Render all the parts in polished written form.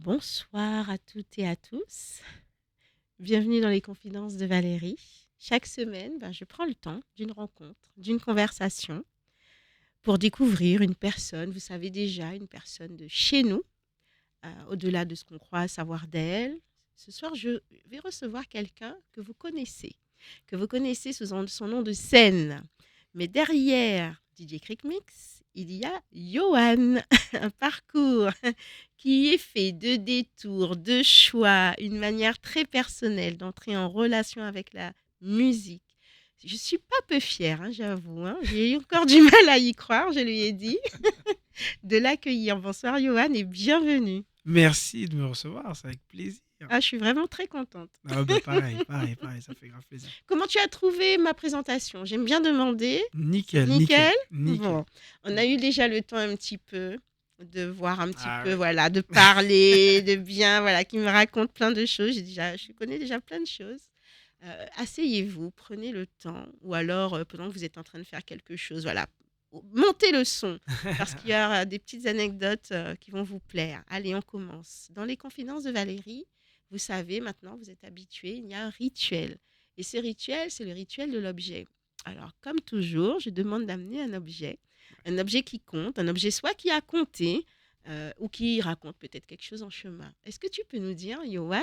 Bonsoir à toutes et à tous. Bienvenue dans les confidences de Valérie. Chaque semaine, je prends le temps d'une rencontre, d'une conversation pour découvrir une personne, vous savez déjà, une personne de chez nous, au-delà de ce qu'on croit savoir d'elle. Ce soir, je vais recevoir quelqu'un que vous connaissez sous son nom de scène. Mais derrière DJ Crick Mix, il y a Johan, un parcours qui est fait de détours, de choix, une manière très personnelle d'entrer en relation avec la musique. Je suis pas peu fière, j'avoue. J'ai eu encore du mal à y croire, je lui ai dit, de l'accueillir. Bonsoir Johan et bienvenue. Merci de me recevoir, c'est avec plaisir. Ah, je suis vraiment très contente. Ah bah pareil, ça fait grave plaisir. Comment tu as trouvé ma présentation? J'aime bien demander. C'est Nickel, nickel? nickel. Bon, on a eu déjà le temps un petit peu de voir un petit Ah peu, ouais. voilà, de parler, de bien, voilà, qui me raconte plein de choses. Je connais déjà plein de choses. Asseyez-vous, prenez le temps, ou alors pendant que vous êtes en train de faire quelque chose, voilà, montez le son, parce qu'il y aura des petites anecdotes qui vont vous plaire. Allez, on commence. Dans les confidences de Valérie, vous savez, maintenant, vous êtes habitués, il y a un rituel. Et ce rituel, c'est le rituel de l'objet. Alors, comme toujours, je demande d'amener un objet qui compte, un objet soit qui a compté, ou qui raconte peut-être quelque chose en chemin. Est-ce que tu peux nous dire, Johan,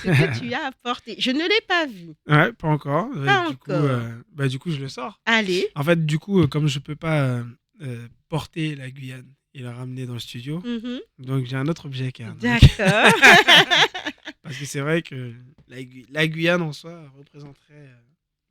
ce que tu as apporté? Je ne l'ai pas vu. Ouais, pas encore. Pas encore. Du coup, je le sors. Allez. En fait, du coup, comme je peux pas porter la Guyane et la ramener dans le studio, Mhm. donc j'ai un autre objet qui est un arc. D'accord. Parce que c'est vrai que la Guyane en soi représenterait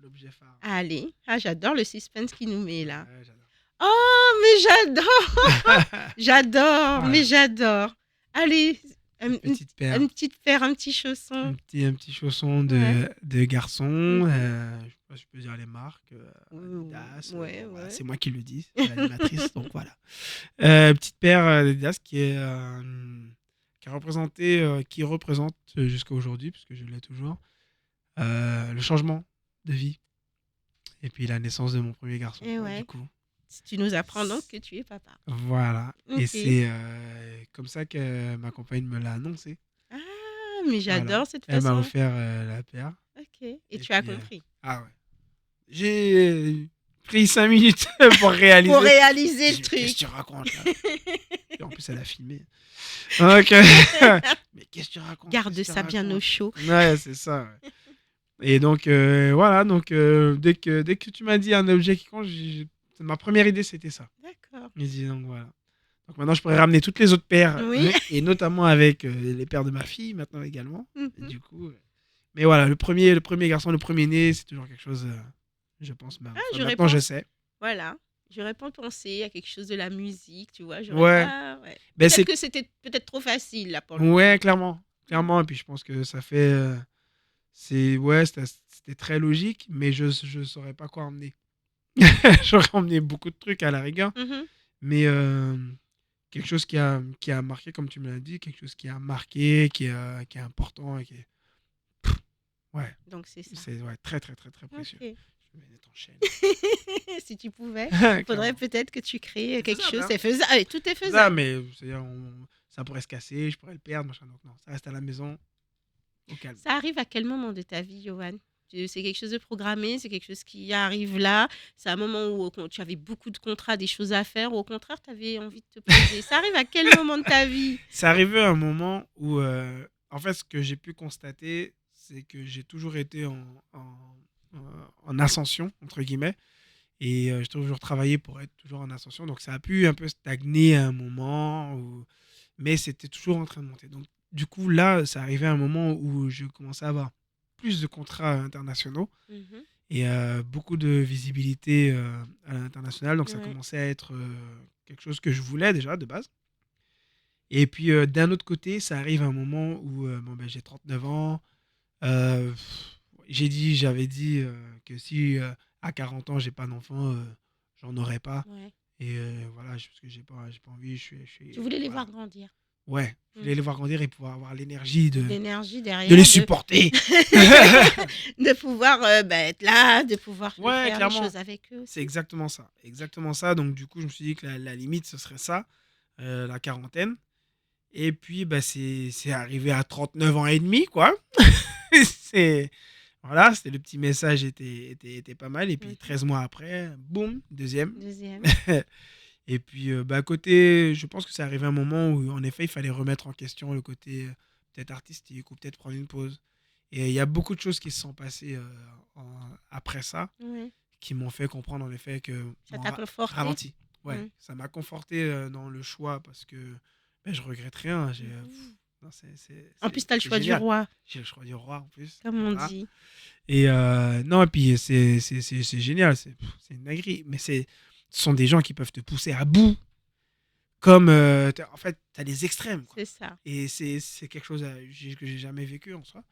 l'objet phare. Allez. Ah, j'adore le suspense qui nous met là. Ouais, j'adore. Oh, mais j'adore. J'adore, mais Voilà, j'adore. Allez, une petite paire. une petite paire, un petit chausson. Un petit chausson Ouais. de garçon. Mhm. Je sais pas si je peux dire les marques. Adidas. Ouais, Bon, voilà, ouais. c'est moi qui le dis. C'est l'animatrice. Donc voilà. Petite paire d'Adidas qui a représenté, qui représente jusqu'à aujourd'hui, puisque je l'ai toujours, le changement de vie. Et puis la naissance de mon premier garçon. Et Du ouais. coup. Tu nous apprends donc que tu es papa. Voilà. Et Ok. c'est comme ça que ma compagne me l'a annoncé. Ah, mais Voilà. j'adore cette Elle m'a façon. offert la paire. Ok. Et Et tu as puis, compris. ah ouais. J'ai pris 5 minutes pour Pour réaliser. réaliser le J'ai dit, mais qu'est-ce que truc. tu racontes là? Et en plus, elle a filmé. Donc, mais qu'est-ce que tu racontes? Garde Qu'est-ce que tu ça bien au racontes? chaud. Ouais, c'est ça. Ouais. Et donc, voilà. Donc, dès que tu m'as dit un objet qui compte, ma première idée, c'était ça. D'accord. J'ai dit, donc voilà. Donc maintenant, je pourrais ramener toutes les autres paires, Oui. et notamment avec les paires de ma fille, maintenant également. Et Mhm. du coup, mais voilà, le premier garçon, le premier né, c'est toujours quelque chose, je pense. Ah, Enfin, j'aurais maintenant, je pensé. sais. Voilà. J'aurais pas pensé à quelque chose de la musique, tu vois. J'aurais Ouais, pas. Ouais. ben Peut-être c'est que c'était peut-être trop facile là pour le coup. ouais, clairement, clairement. Et puis je pense que ça fait, c'est ouais, c'était très logique, mais je saurais pas quoi emmener. J'aurais emmené beaucoup de trucs à la rigueur, Mhm. mais quelque chose qui a marqué, comme tu me l'as dit, quelque chose qui a marqué, qui est important, et qui est, ouais, Donc c'est ça. c'est ouais, très très très très précieux. Ok. Je vais mettre en chaîne. Si tu pouvais, faudrait Clairement. peut-être que tu crées C'est quelque faisable, chose. hein. C'est faisable. Ah, tout est C'est ça, faisable. mais c'est-à-dire, ça pourrait se casser, je pourrais le perdre, machin. Donc non, ça reste à la maison, au calme. Ça arrive à quel moment de ta vie, Johan? C'est quelque chose de programmé, c'est quelque chose qui arrive là. C'est un moment où tu avais beaucoup de contrats, des choses à faire, ou au contraire, tu avais envie de te poser. Ça arrive à quel moment de ta vie? C'est arrivé à un moment où, en fait, ce que j'ai pu constater, c'est que j'ai toujours été en ascension, entre guillemets, et j'ai toujours travaillé pour être toujours en ascension. Donc ça a pu un peu stagner à un moment, mais c'était toujours en train de monter. Donc du coup, là, ça arrivait à un moment où je commençais à avoir plus de contrats internationaux Mhm. et beaucoup de visibilité à l'international. Donc ça Ouais. commençait à être quelque chose que je voulais déjà de base. Et puis d'un autre côté, ça arrive à un moment où bon, ben, j'ai 39 ans. euh, j'avais dit que si à 40 ans j'ai pas d'enfant, j'en aurais pas. Ouais. Et voilà, parce que j'ai pas envie. Tu voulais les voir Voilà. grandir. Ouais, je voulais les Mhm. voir grandir et pouvoir avoir l'énergie L'énergie de les derrière, supporter. de pouvoir être là, de pouvoir Ouais, faire les clairement. choses avec eux C'est aussi. exactement ça. Exactement ça. Donc du coup, je me suis dit que la limite, ce serait ça, la quarantaine. Et puis, bah, c'est arrivé à 39 ans et demi, quoi. C'est, voilà, c'était le petit message était pas mal. Et puis, Mhm. 13 mois après, boum, deuxième. Deuxième. Et puis, bah, à côté, je pense que c'est arrivé un moment où, en effet, il fallait remettre en question le côté peut-être artistique ou peut-être prendre une pause. Et il y a beaucoup de choses qui se sont passées après ça Ouais. qui m'ont fait comprendre, en effet, que Ça bon, t'a conforté. ralenti. Ouais, Mm. ça m'a conforté dans le choix parce que ben, je regrette rien. Mhm. Non, En plus, tu as le c'est choix du génial. roi, J'ai le choix du roi en plus. comme on Voilà. dit. Et non, et puis c'est génial. C'est une dinguerie. Mais ce sont des gens qui peuvent te pousser à bout. Comme, en fait, tu as des extrêmes, quoi. C'est ça. Et c'est quelque chose que j'ai jamais vécu en soi.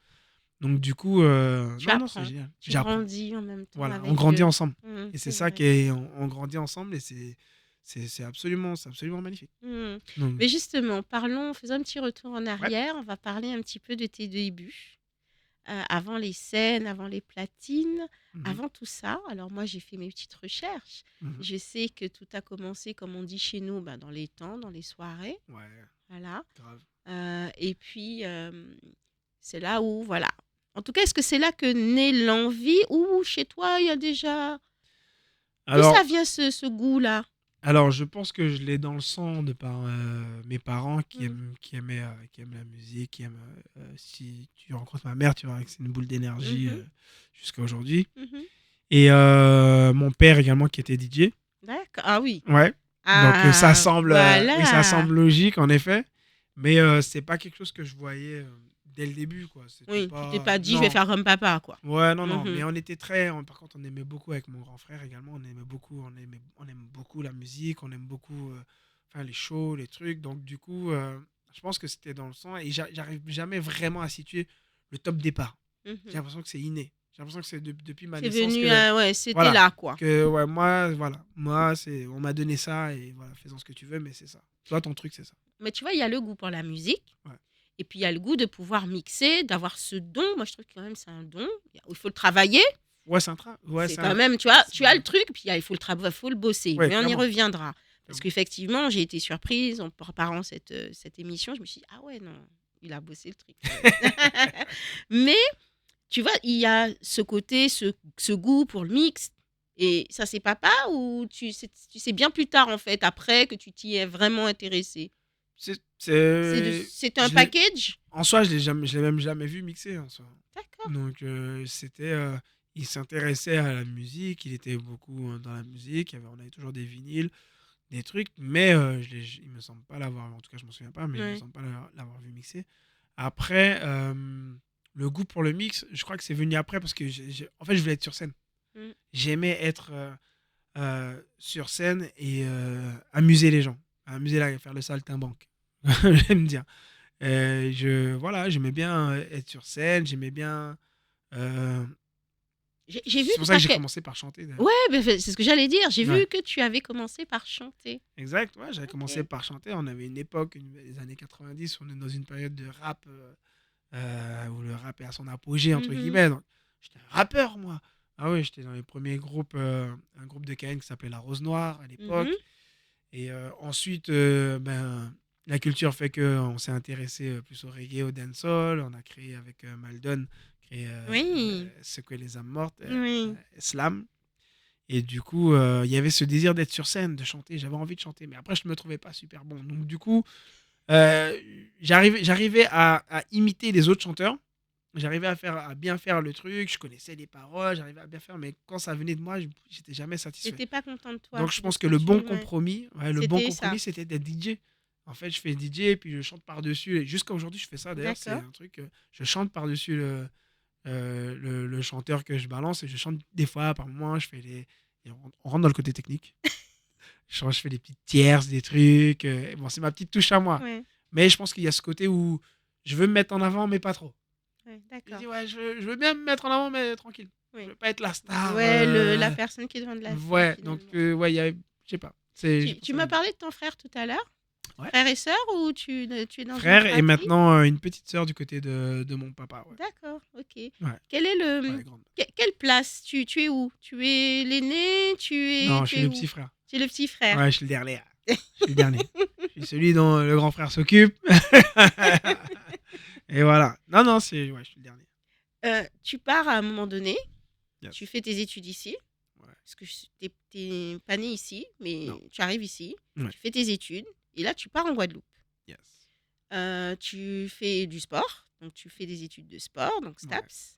Donc, du coup, Tu non, non, c'est apprends. génial. Tu J'apprends. grandis en même temps Voilà, on avec grandit eux. ensemble. Et c'est C'est ça vrai. qui est, on grandit ensemble et c'est absolument magnifique. Mm. Donc, Mais justement, faisons un petit retour en ouais. arrière. On va parler un petit peu de tes débuts. Avant les scènes, avant les platines, Mhm, avant tout ça. Alors moi, j'ai fait mes petites recherches. mhm. Je sais que tout a commencé, comme on dit chez nous, ben, dans les temps, dans les soirées. Ouais, Voilà. grave. Et puis, c'est là où, voilà. En tout cas, est-ce que c'est là que naît l'envie ou chez toi, il y a déjà... D'où ça Alors, vient ce goût-là? alors, je pense que je l'ai dans le sang de par mes parents Mm. qui aiment la musique, qui aiment, si tu rencontres ma mère, tu verras que c'est une boule d'énergie Mhm, jusqu'à aujourd'hui. mhm. Et mon père également qui était DJ. D'accord. Ah oui. Ouais. Donc Ah, oui, ça voilà. semble logique en effet, mais c'est pas quelque chose que je voyais dès le début, quoi. C'était Oui, tu t'es pas, pas dit, je vais non, faire comme papa, quoi. ouais, non, non. Mhm. Mais on était par contre, on aimait beaucoup avec mon grand frère également. On aime beaucoup la musique, on aime beaucoup, enfin les shows, les trucs. Donc du coup, je pense que c'était dans le sang et j'arrive jamais vraiment à situer le top départ. J'ai Mhm. l'impression que c'est inné. J'ai l'impression que c'est depuis ma C'est naissance venu, que ouais, c'était voilà, là, quoi. que ouais, moi, voilà, moi, on m'a donné ça et voilà, fais-en ce que tu veux, mais c'est ça. Toi, ton truc, c'est ça. Mais tu vois, il y a le goût pour la musique. Ouais, Et puis, il y a le goût de pouvoir mixer, d'avoir ce don. Moi, je trouve que quand même, c'est un don. Il faut le travailler. ouais, c'est un train. Ouais, C'est quand même, tu vois, tu as le c'est- truc, puis il faut le travailler, faut le bosser. ouais, Mais on y clairement, reviendra. Parce clairement. qu'effectivement, j'ai été surprise en préparant cette émission. Je me suis dit, ah ouais, non, il a bossé le truc. Mais, tu vois, il y a ce côté, ce goût pour le mix. Et ça, c'est papa ou tu sais bien plus tard, en fait, après que tu t'y es vraiment intéressé? C'est un Je l'ai, package? en soi, je l'ai même jamais vu mixer en soi. D'accord. Donc, il s'intéressait à la musique, il était beaucoup dans la musique, on avait toujours des vinyles, des trucs, mais il me semble pas l'avoir, en tout cas, je m'en souviens pas, mais il me Ouais. semble pas l'avoir vu mixer. Après, le goût pour le mix, je crois que c'est venu après parce que, en fait, je voulais être sur scène. Mm. J'aimais être sur scène et amuser les gens, faire le saltimbanque, j'aime dire. Voilà, j'aimais bien être sur scène, j'aimais bien. euh, J'ai vu c'est que pour ça tu que as j'ai fait. commencé par chanter d'ailleurs. Ouais, c'est ce que j'allais dire. J'ai Ouais, vu que tu avais commencé par chanter. exact, ouais, j'avais commencé Ok. par chanter. On avait une époque, les années 90, on est dans une période de rap où le rap est à son apogée, entre Mhm. guillemets. Donc, j'étais un rappeur, moi. Ah oui, j'étais dans les premiers groupes, un groupe de KN qui s'appelait La Rose Noire à Mhm. l'époque. Et ensuite, ben, la culture fait qu'on s'est intéressé plus au reggae, au dancehall. On a créé avec Maldon, créé Oui. Secouer les âmes mortes, Oui. Slam. Et du coup, il y avait ce désir d'être sur scène, de chanter. J'avais envie de chanter, mais après, je ne me trouvais pas super bon. Donc, du coup, euh, j'arrivais à imiter les autres chanteurs. J'arrivais à bien faire le truc. Je connaissais les paroles, j'arrivais à bien faire, mais quand ça venait de moi, j'étais jamais satisfait. T'étais pas content de toi, Donc je de pense ce que que le bon tu. Ouais. compromis, ouais, le bon C'était ça. compromis, c'était d'être DJ. En fait, je fais DJ et puis je chante par-dessus. Et jusqu'à aujourd'hui, je fais ça. D'ailleurs, c'est D'accord. un truc, je chante par-dessus le chanteur que je balance et je chante des fois, par moment, et on rentre dans le côté technique. Je fais des petites tierces, des trucs. Bon, c'est ma petite touche à moi. Ouais. Mais je pense qu'il y a ce côté où je veux me mettre en avant, mais pas trop. Ouais, Je d'accord. dis, ouais, je veux bien me mettre en avant, mais tranquille. Je Oui. veux pas être la star. Ouais, la personne qui est devant de la scène, Ouais, donc, finalement. ouais, je sais pas. J'ai Tu pensé à m'as la musique. parlé de ton frère tout à l'heure. Ouais. Frère et sœur ou tu es dans une Frère et fratrie? maintenant une petite sœur du côté de mon papa. Ouais. D'accord, ok. Ouais. Quel est Ouais, le... elle est grande. Quelle place? Tu es où? Tu es l'aîné? Non, je Tu suis es le où? petit frère. Tu es le petit frère. Ouais, je suis le dernier. Je suis le dernier. Je suis celui dont le grand frère s'occupe. Et voilà. Non, non, ouais, je suis le dernier. Tu pars à un moment donné, tu Yes. fais tes études ici, Ouais. parce que tu n'es pas né ici, Non. mais tu arrives ici, Ouais. tu fais tes études, et là, tu pars en Guadeloupe. Yes. Tu fais du sport, donc tu fais des études de sport, donc Ouais. STAPS.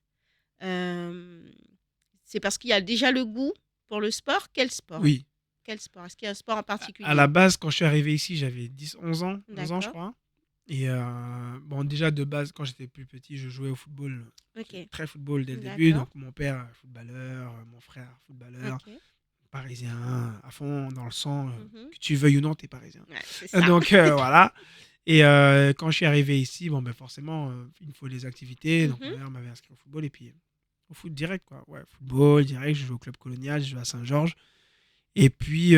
C'est parce qu'il y a déjà le goût pour le sport. Quel sport? Oui. Quel sport? Est-ce qu'il y a un sport en À particulier? la base, quand je suis arrivé ici, j'avais 11 ans, 11 ans, je D'accord. crois. Et bon, déjà de base, quand j'étais plus petit, je jouais au football. Ok. Très football dès le début. D'accord. Donc, mon père, footballeur, mon frère, footballeur, Ok. parisien, à fond dans le sang. Mhm. Que tu veuilles ou non, t'es parisien. Ouais, c'est ça. Donc, voilà. Et quand je suis arrivé ici, bon, ben forcément, il me faut des activités. Donc, ma Mhm. mère m'avait inscrit au football et puis au foot direct, quoi. Ouais, football direct. Je joue au club colonial, je joue à Saint-Georges. Et puis,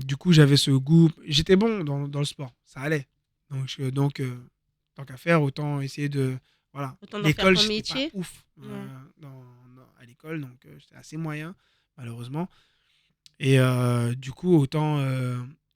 du coup, j'avais ce goût. J'étais bon dans le sport, ça allait. Donc, tant qu'à faire, autant essayer de. Voilà. Autant d'en faire L'école, ton j'étais pas métier. ouf Ouais. à l'école, donc j'étais assez moyen, malheureusement. Et du coup, autant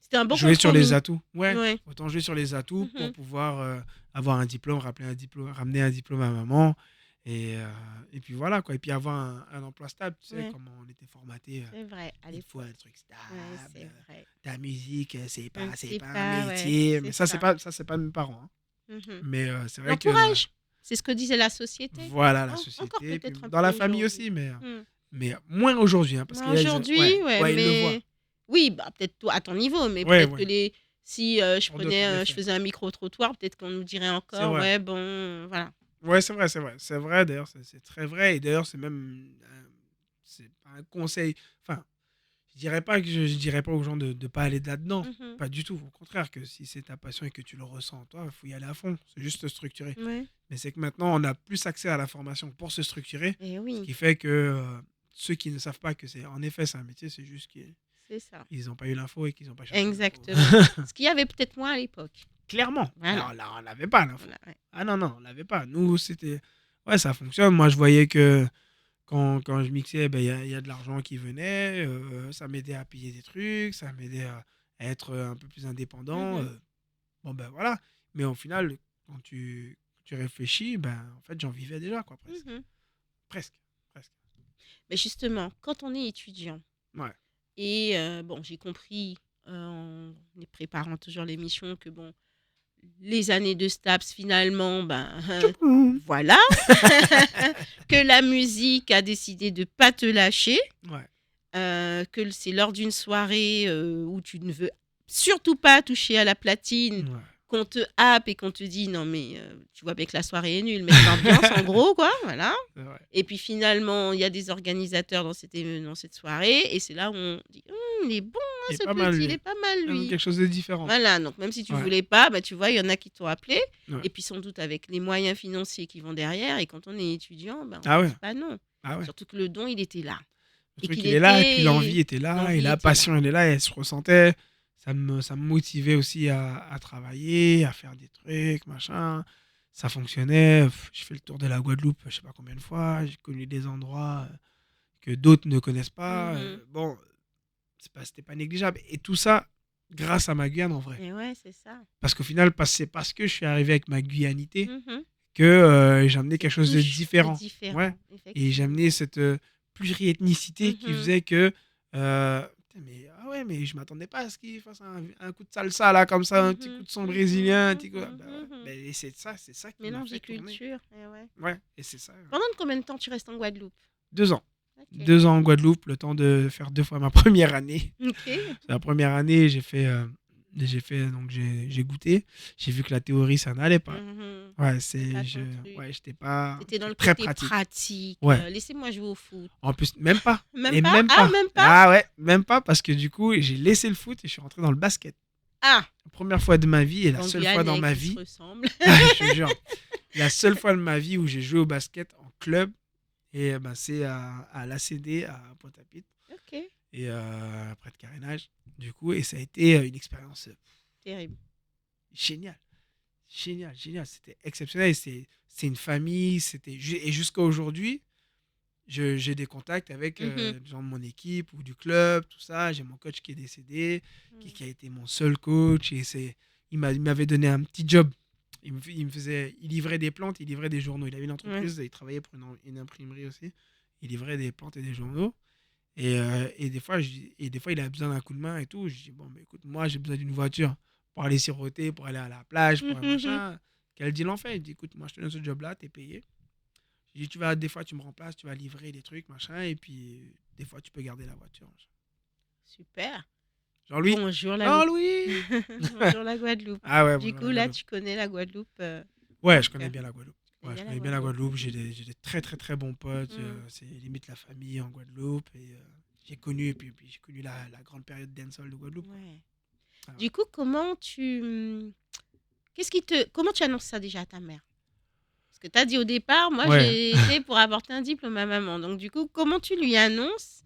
C'était un bon jouer sur les compromis. atouts. Ouais, Ouais. autant jouer sur les atouts pour Mhm. pouvoir avoir un diplôme, ramener un diplôme à maman. Et puis voilà, quoi. Et puis avoir un emploi stable, tu sais, Ouais. comment on était formaté. C'est vrai, à Il faut l'époque. un truc Ouais, stable. c'est vrai. Ta musique, c'est C'est pas un pas, ouais, métier. c'est Mais ça, ça. c'est pas de mes parents, hein. Mhm. Mais c'est vrai que L'entourage, c'est ce que disait la société. voilà, la Encore société. Puis peut-être un dans peu la famille aujourd'hui. aussi, Hmm. mais moins aujourd'hui, hein, parce Mais que là, aujourd'hui, ouais, ouais, ils le voient. mais oui, bah, peut-être toi à ton niveau, mais Ouais, peut-être que ouais. si Pour d'autres, en je effet. faisais un micro-trottoir, peut-être qu'on nous dirait C'est encore, vrai. ouais, bon, voilà. Ouais, c'est vrai, c'est vrai. C'est vrai, d'ailleurs, c'est très vrai. Et d'ailleurs, c'est même. C'est pas un conseil. Enfin, je dirais pas aux gens de pas aller là-dedans. Mhm. Pas du tout. Au contraire, que si c'est ta passion et que tu le ressens en toi, il faut y aller à fond. C'est juste se structurer. Ouais. Mais c'est que maintenant, on a plus accès à l'information pour se structurer. Et Ce oui, qui fait que ceux qui ne savent pas que c'est en effet c'est un métier, c'est juste qu'ils c'est ça. n'ont pas eu l'info et qu'ils n'ont pas cherché l'info. Exactement. Ce qu'il y avait peut-être moins à l'époque. Clairement. Voilà. Alors là, on n'avait pas l'info. Voilà, ouais. Ah non, non, on l'avait pas. Nous, c'était. Ouais, ça fonctionne. Moi, je voyais que quand je mixais, ben, y a de l'argent qui venait. Ça m'aidait à payer des trucs. Ça m'aidait à être un peu plus indépendant. Mhm. Bon, ben voilà. Mais au final, quand tu réfléchis, ben, en fait, j'en vivais déjà, quoi, presque. Mhm. Presque. Presque. Mais justement, quand on est étudiant, Ouais. et bon, j'ai compris en les préparant toujours l'émission que bon, les années de STAPS finalement, ben Tchoupou. voilà, que la musique a décidé de pas te lâcher, Ouais. que c'est lors d'une soirée où tu ne veux surtout pas toucher à la platine, Ouais. qu'on te happe et qu'on te dit non mais tu vois bien que la soirée est nulle, mais l'ambiance en gros quoi, voilà. C'est vrai. Et puis finalement, il y a des organisateurs dans cette soirée et c'est là où on dit il est bon hein, Il est ce pas mal, petit, il lui. est pas mal lui. Quelque chose de différent. Voilà, donc même si tu Ouais. voulais pas, bah, tu vois, il y en a qui t'ont appelé. Ouais. Et puis sans doute avec les moyens financiers qui vont derrière. Et quand on est étudiant, bah, on Ah ne ouais. dit pas non. Ah ouais. Surtout que le don, il était là. Le Et truc, qu'il il est là, et puis l'envie était... était là, et L'envie la était là. passion, elle est là, et elle se ressentait. Ça me motivait aussi à travailler, à faire des trucs, machin. Ça fonctionnait. J'ai fait le tour de la Guadeloupe, je sais pas combien de fois. J'ai connu des endroits que d'autres ne connaissent pas. Mhm. Bon, c'était pas négligeable. Et tout ça, grâce à ma Guyane, en vrai. Et ouais, c'est ça. Parce qu'au final, c'est parce que je suis arrivé avec ma guyanité Mhm. que j'ai amené quelque chose de Touche différent. différent, Ouais. Et j'ai effectivement. amené cette pluriethnicité qui Mhm. faisait que. Putain, mais, ah ouais, mais je m'attendais pas à ce qu'il fasse un coup de salsa là, comme ça, un petit coup Mhm. de son Mhm. brésilien. Un petit coup, Mhm. bah ouais. Mhm. Mais c'est ça qui m'a Mélange fait des tourner. cultures. Et ouais. Ouais, et c'est ça. Pendant combien de temps tu restes en Guadeloupe? 2 ans. Ok. 2 ans en Guadeloupe, le temps de faire 2 fois ma première année. Ok. La première année, donc j'ai goûté. J'ai vu que la théorie, ça n'allait pas. Mhm. Ouais, C'est pas ton truc. ouais, j'étais pas un C'était dans le truc très côté pratique. pratique. Ouais. Laissez-moi jouer au foot. En plus, même pas. Même Et pas? même Ah, pas. même pas? Ah ouais, même pas parce que du coup, j'ai laissé le foot et je suis rentré dans le basket. Ah, La première fois de ma vie et la en seule fois dans Guyanais ma qui se vie, ressemblent. je te jure, la seule fois de ma vie où j'ai joué au basket en club, et ben, c'est à l'ACD à Pointe-à-Pitre, Ok, et près de Carénage, du coup, et ça a été une expérience terrible. géniale. Génial, génial, c'était exceptionnel. C'est une famille, et jusqu'à aujourd'hui, j'ai des contacts avec Mhm. des gens de mon équipe ou du club, tout ça. J'ai mon coach qui est décédé, Mhm. qui a été mon seul coach. Il m'avait donné un petit job. Il livrait des plantes, il livrait des journaux. Il avait une Ouais. entreprise, il travaillait pour une imprimerie aussi. Il livrait des plantes et des journaux. Et des fois, il a besoin d'un coup de main et tout. Je dis, bon, mais écoute, moi, j'ai besoin d'une voiture pour aller siroter, pour aller à la plage, pour un Mhm. machin. Quel deal en fait? Il dit, écoute, moi, je te donne ce job-là, t'es payé. Je dis, des fois, tu me remplaces, tu vas livrer des trucs, machin, et puis, des fois, tu peux garder la voiture. Super. Jean-Louis. Bonjour la Jean-Louis. Bonjour la Guadeloupe. Ah ouais, Du bonjour coup, la là, Guadeloupe. tu connais la Guadeloupe Ouais, par je connais cœur. bien la Guadeloupe. Tu connais Ouais, je bien la connais bien la Guadeloupe. Guadeloupe. J'ai des très, très, très bons potes. Mm. C'est limite la famille en Guadeloupe. Et j'ai connu, et puis j'ai connu la grande période dancehall de Guadeloupe, quoi. Ouais. Ah ouais. Du coup, comment tu annonces ça déjà à ta mère? Parce que tu as dit au départ, moi, Ouais. j'ai été pour apporter un diplôme à maman. Donc, du coup, comment tu lui annonces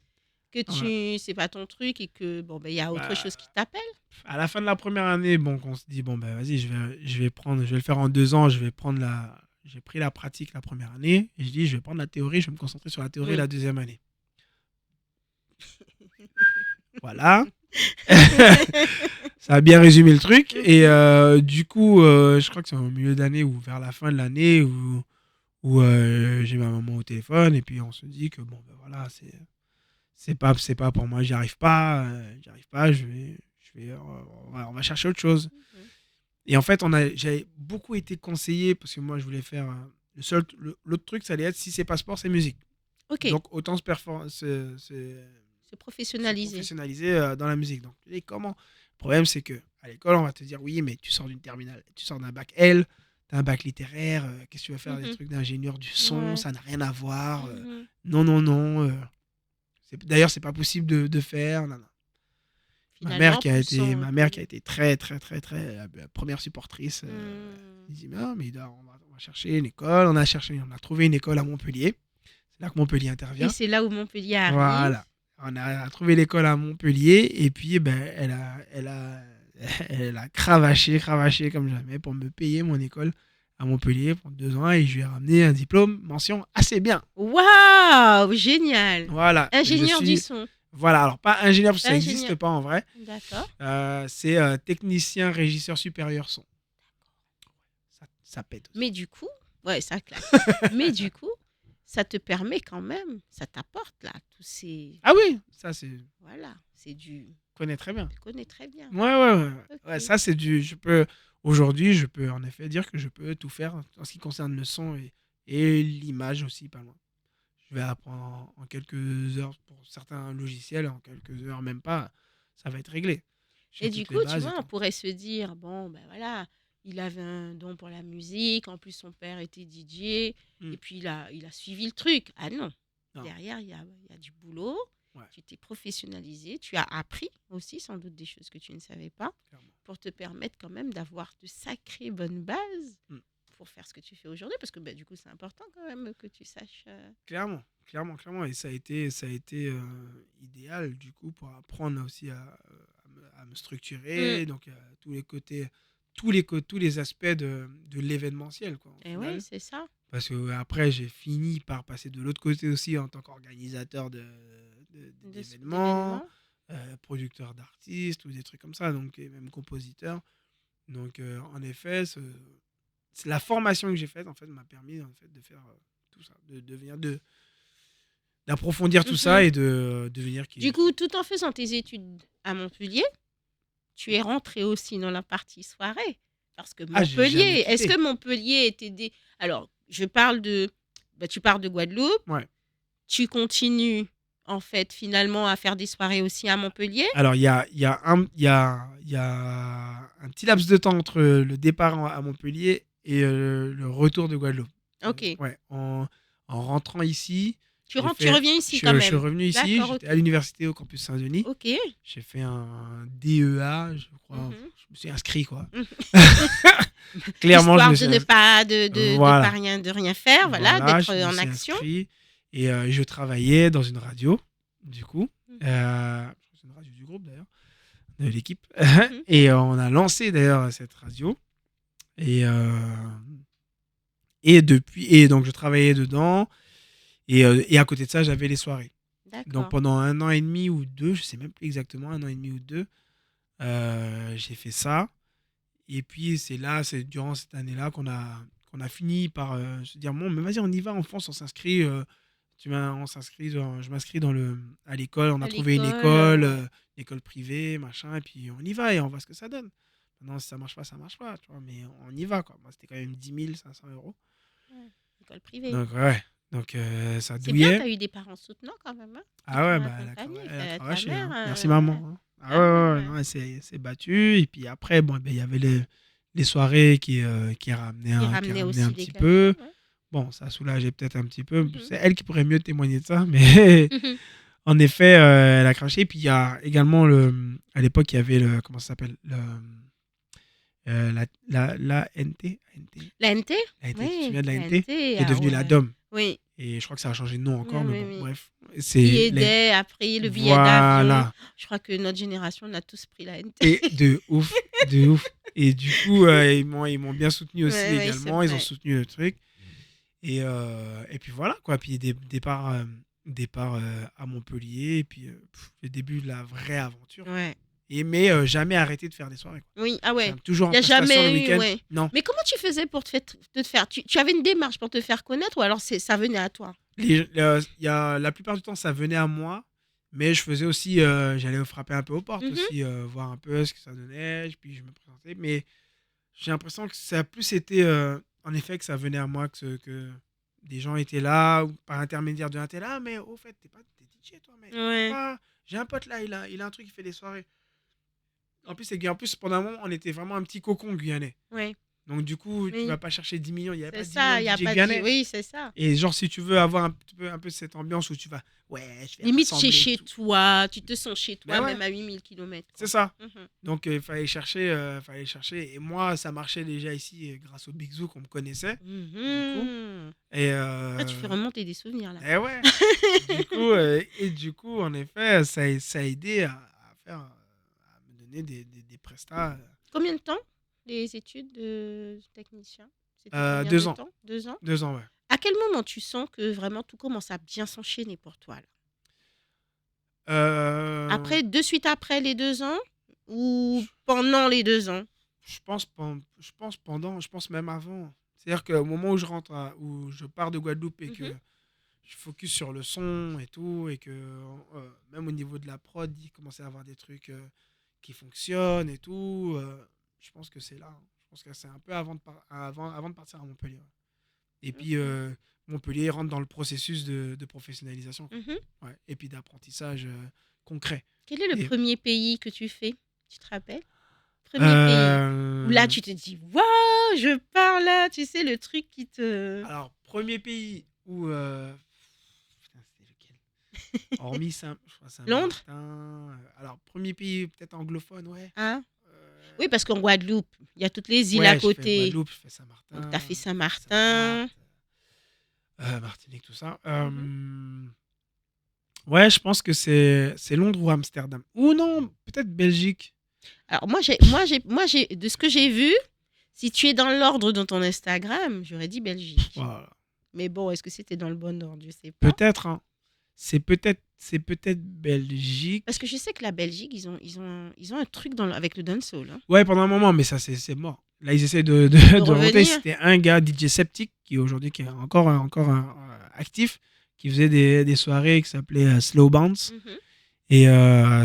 que Voilà. c'est pas ton truc et que, bon, ben, il y a autre Bah, chose qui t'appelle? à la fin de la première année, bon, on se dit, bon, ben vas-y, je vais le faire en 2 ans. J'ai pris la pratique la première année. Et je dis, je vais prendre la théorie, je vais me concentrer sur la théorie Oui. la deuxième année. Voilà. Ça a bien résumé le truc. Et Mhm. du coup, je crois que c'est au milieu d'année ou vers la fin de l'année où j'ai ma maman au téléphone. Et puis on se dit que bon, ben voilà, c'est pas pour moi, j'y arrive pas. On va chercher autre chose. Mhm. Et en fait, j'avais beaucoup été conseillé parce que moi, je voulais faire. L'autre truc, ça allait être si c'est pas sport, c'est musique. Ok, Donc autant se se professionnaliser. professionnaliser dans la musique. Donc, et comment? Le problème, c'est que à l'école, on va te dire oui, mais tu sors d'une terminale, tu sors d'un bac L, tu as un bac littéraire, qu'est-ce que tu vas faire des Mhm. trucs d'ingénieur du son, Ouais. ça n'a rien à voir. Mhm. Non, non, non. D'ailleurs, c'est pas possible de faire. Non, non. Finalement, poussant un Ma peu mère qui a le. été très, très, très, très première supportrice. Hmm. Elle dit, non, mais on va chercher une école. On a trouvé une école à Montpellier. C'est là que Montpellier Et intervient. c'est là où Montpellier arrive. Voilà. On a trouvé l'école à Montpellier et puis ben, elle a cravaché, cravaché comme jamais pour me payer mon école à Montpellier pour 2 ans et je lui ai ramené un diplôme mention assez bien. Waouh, génial. Voilà. Ingénieur du son. Voilà, alors pas ingénieur parce que ça Ingénieur. n'existe pas en vrai. D'accord. C'est technicien régisseur supérieur son. Ça pète aussi. Mais du coup, ouais, ça claque. Mais du coup, ça te permet quand même, ça t'apporte là, tous ces. Ah oui, ça c'est. Je Voilà, c'est du. connais très bien. Tu connais très bien. Ouais, ouais, ouais. Ouais, Ok. ça, c'est du. Aujourd'hui, je peux en effet dire que je peux tout faire en ce qui concerne le son et l'image aussi, pas loin. Je vais apprendre en quelques heures pour certains logiciels, en quelques heures, même pas, ça va être réglé. J'ai Et du toutes les coup, tu bases et vois, on tout. pourrait se dire, bon, ben voilà, il avait un don pour la musique, en plus son père était DJ, Hmm. et puis il a suivi le truc. Ah non, Non, derrière, il y a du boulot, ouais, tu t'es professionnalisé, tu as appris aussi sans doute des choses que tu ne savais pas, clairement. pour te permettre quand même d'avoir de sacrées bonnes bases Hmm. pour faire ce que tu fais aujourd'hui, parce que ben, du coup, c'est important quand même que tu saches. Clairement, clairement, clairement. Et ça a été idéal, du coup, pour apprendre aussi à me Mm. structurer. Donc, tous les côtés, tous les aspects de l'événementiel, quoi, au Et oui, final. c'est ça, Parce que après, j'ai fini par passer de l'autre côté aussi en tant qu'organisateur d'événements, d'événements. producteur d'artistes ou des trucs comme ça, donc, et même compositeur. Donc, en effet, c'est la formation que j'ai faite en fait m'a permis en fait de faire tout ça, de devenir d'approfondir tout ça Mhm. et de devenir qui Du je suis. coup, tout en faisant tes études à Montpellier, tu es rentré aussi dans la partie soirée. Parce que Ah, j'ai jamais Montpellier, est-ce quitté. que Montpellier était des. Alors, je parle de. Bah, tu pars de Guadeloupe, Ouais. tu continues en fait finalement à faire des soirées aussi à Montpellier. Alors, il y a un petit laps de temps entre le départ à Montpellier et le retour de Guadeloupe. Ok. Ouais, en rentrant ici, Tu rentres, tu reviens ici quand je suis même. revenu ici, D'accord, j'étais ok. à l'université au campus Saint-Denis. Ok. J'ai fait un DEA, je crois. Mhm. Je me suis inscrit, quoi. Mhm. Clairement, je Histoire me de suis ne inscrit. pas de pas Voilà. rien de rien faire, voilà, Voilà, d'être je me en suis action. inscrit et je travaillais dans une radio, du coup. Mhm. C'est une radio du groupe d'ailleurs, de l'équipe. Mhm. Et on a lancé d'ailleurs cette radio. Et, et donc je travaillais dedans. Et à côté de ça, j'avais les soirées. Donc D'accord. pendant 1 an et demi ou 2, je sais même plus exactement, 1 an et demi ou 2, j'ai fait ça. Et puis c'est durant cette année-là qu'on a fini par se dire bon, mais vas-y, on y va en France, on s'inscrit. Je m'inscris à l'école, on À a trouvé l'école, ouais. une école privée, machin, et puis on y va et on voit ce que ça donne. Maintenant, si ça marche pas, ça marche pas, tu vois, mais on y va, quoi. Moi, c'était quand même 10 500 euros. Ouais. École privée. Donc, ouais, donc ça C'est bien, tu douillait. as eu des parents soutenants quand même, hein, qui Ah t'ont ouais, bah, accompagné. elle a Ta cravaché, mère, hein. Merci maman, ouais. hein. Ah ouais, Ah ouais, ouais, ouais. non, elle s'est battue. Et puis après, bon, ben, il y avait les soirées Qui qui ramenait ramenaient un aussi des petit cachets, peu. ouais. Bon, ça soulageait peut-être un petit peu. Mhm. C'est elle qui pourrait mieux témoigner de ça, mais Mhm. en effet, elle a craché. Puis il y a également à l'époque, il y avait comment ça s'appelle la NT, La NT? la NT. Tu te Oui, souviens de la la NT NT, qui est ah devenue la ouais. DOM. Oui, Et je crois que ça a changé de nom oui, encore, mais oui, bon, oui. bref. Qui C'est aidait à payer le billet d'avion. voilà. Je crois que notre génération, on a tous pris la NT. Et de ouf, de ouf. Et du coup, ils m'ont bien soutenu Oui, aussi oui, c'est également. Ils ont vrai. soutenu le truc. Et puis voilà, quoi. Puis départ à Montpellier. Et puis le début de la vraie aventure. Ouais. Mais jamais arrêté de faire des soirées, quoi. Oui, ah ouais. Toujours Il en n'y a prestation le jamais eu, week-end. ouais. Non. Mais comment tu faisais pour te faire tu avais une démarche pour te faire connaître ou alors ça venait à toi? La plupart du temps, ça venait à moi. Mais je faisais aussi, j'allais frapper un peu aux portes Mhm. aussi, voir un peu ce que ça donnait. Puis je me présentais. Mais j'ai l'impression que ça a plus été, en effet, que ça venait à moi, que des gens étaient là, ou par intermédiaire d'un tel. Ah, mais au fait, t'es DJ, toi, mais tu veux Ouais, pas. J'ai un pote là, il a un truc, il fait des soirées. En plus, pendant un moment, on était vraiment un petit cocon guyanais. ouais, Donc, du coup, tu oui. vas pas chercher 10 millions. Il n'y avait C'est pas 10 millions ça, de il n'y a DJ pas de. guyanais. Oui, c'est ça. Et genre, si tu veux avoir un peu cette ambiance où tu vas, ouais, je vais Limite rassembler chez tout. toi, tu te sens chez Mais toi, ouais, même à 8 000 kilomètres, c'est quoi. ça. Mhm. Donc, il fallait chercher, fallait chercher. Et moi, ça marchait déjà ici grâce au Big Zoo qu'on me connaissait, du coup. Mhm. Et, Ah, tu fais remonter des souvenirs là. et ouais. Du coup, en effet, ça a aidé à me donner des prestats. Combien de temps les études de technicien? C'était combien de 2 ans. temps? 2 ans? 2 ans, ouais. À quel moment tu sens que vraiment tout commence à bien s'enchaîner pour toi là? Euh, Après, de suite après les 2 ans ou pendant les 2 ans? je pense même avant. C'est-à-dire qu'au moment où où je pars de Guadeloupe et Mhm. que je focus sur le son et tout, et que même au niveau de la prod, il commençait à avoir des trucs qui fonctionnent et tout. Je pense que c'est là, hein. Je pense que c'est un peu avant de partir à Montpellier, ouais. Et puis Ok. Montpellier rentre dans le processus de professionnalisation, quoi. Mhm. Ouais. Et puis d'apprentissage concret. Quel est le Et, premier pays que tu fais? Tu te rappelles? Premier pays où là euh, tu te dis waouh, je pars là, tu sais le truc qui te. alors, premier pays où. Putain, c'était lequel? Hormis je crois Londres? Saint-Martin. Alors, premier pays peut-être anglophone, ouais. Hein? Oui, Euh, parce qu'en Guadeloupe, il y a toutes les îles à ouais, je fais côté. Guadeloupe, je fais Donc tu as fait Saint-Martin, Saint-Martin. Sainte-Marthe, Martinique, tout ça. Mhm. Ouais, je pense que c'est Londres ou Amsterdam. Ou non, peut-être Belgique. Alors moi j'ai de ce que j'ai vu, si tu es dans l'ordre de ton Instagram, j'aurais dit Belgique. Voilà. Mais bon, est-ce que c'était dans le bon ordre? Je sais pas. Peut-être, hein. C'est peut-être Belgique. Parce que je sais que la Belgique, ils ont un truc avec le dancehall, hein. Ouais, pendant un moment, mais ça, c'est mort. Là, ils essaient de, De de remonter. revenir. C'était un gars, DJ Septic, qui est encore actif, qui faisait des soirées qui s'appelaient Slow Bounce, Mhm. et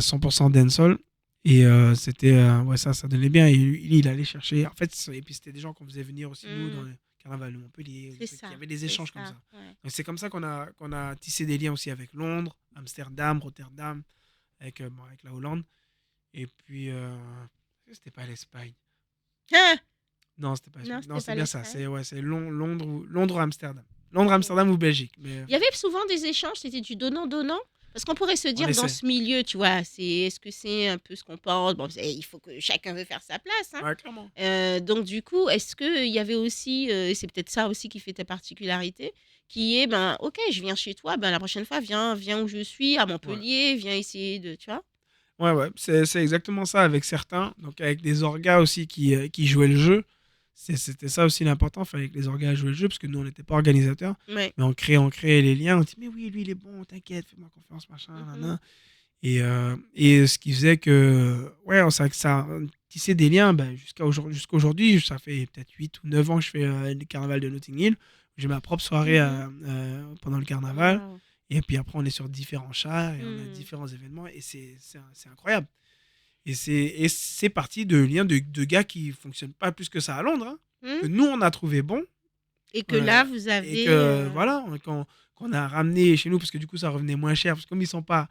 100% dancehall. Et c'était, ouais, ça donnait bien. Et lui, il allait chercher. En fait, et puis c'était des gens qu'on faisait venir aussi, nous, dans Mm. le carnaval de Montpellier. C'est Il y ça, avait des c'est échanges comme ça. ça. Ouais. Donc c'est comme ça qu'on a tissé des liens aussi avec Londres, Amsterdam, Rotterdam, avec la Hollande. Et puis, c'était pas l'Espagne. Ah, Non, c'était pas non, l'Espagne. Non, c'était c'est pas bien ça. l'Espagne. C'est Londres ou Amsterdam. Londres, Ok. Amsterdam ou Belgique. Mais Il y avait souvent des échanges, c'était du donnant-donnant. Parce qu'on pourrait se on dire dans essaie. ce milieu, tu vois, est-ce que c'est un peu ce qu'on pense? Bon, il faut que chacun veut faire sa place, hein. Ouais, clairement. Donc du coup, est-ce qu'il y avait aussi, et c'est peut-être ça aussi qui fait ta particularité, qui est, ben, ok, je viens chez toi, ben, la prochaine fois, viens où je suis, à Ouais. Montpellier, viens essayer de, tu vois? Ouais, ouais. C'est exactement ça avec certains. Donc, avec des orgas aussi qui jouaient le jeu. C'était ça aussi l'important. Il fallait que les orgas jouent le jeu parce que nous, on n'était pas organisateurs. Ouais. Mais on créait les liens. On dit, mais oui, lui, il est bon, t'inquiète, fais-moi confiance, machin, Mhm. nan. Et ce qui faisait que, ouais, ça tissait des liens jusqu'à aujourd'hui. Ça fait peut-être 8 ou 9 ans que je fais le carnaval de Notting Hill. J'ai ma propre soirée Mhm. pendant le carnaval. Wow. Et puis après, on est sur différents chars et on a Hmm. différents événements. Et c'est incroyable. Et c'est parti de liens de gars qui fonctionnent pas plus que ça à Londres, hein, Hmm. que nous, on a trouvé bon. Et que euh, là, vous et avez... que, voilà, qu'on a ramené chez nous, parce que du coup, ça revenait moins cher. Parce que comme ils sont pas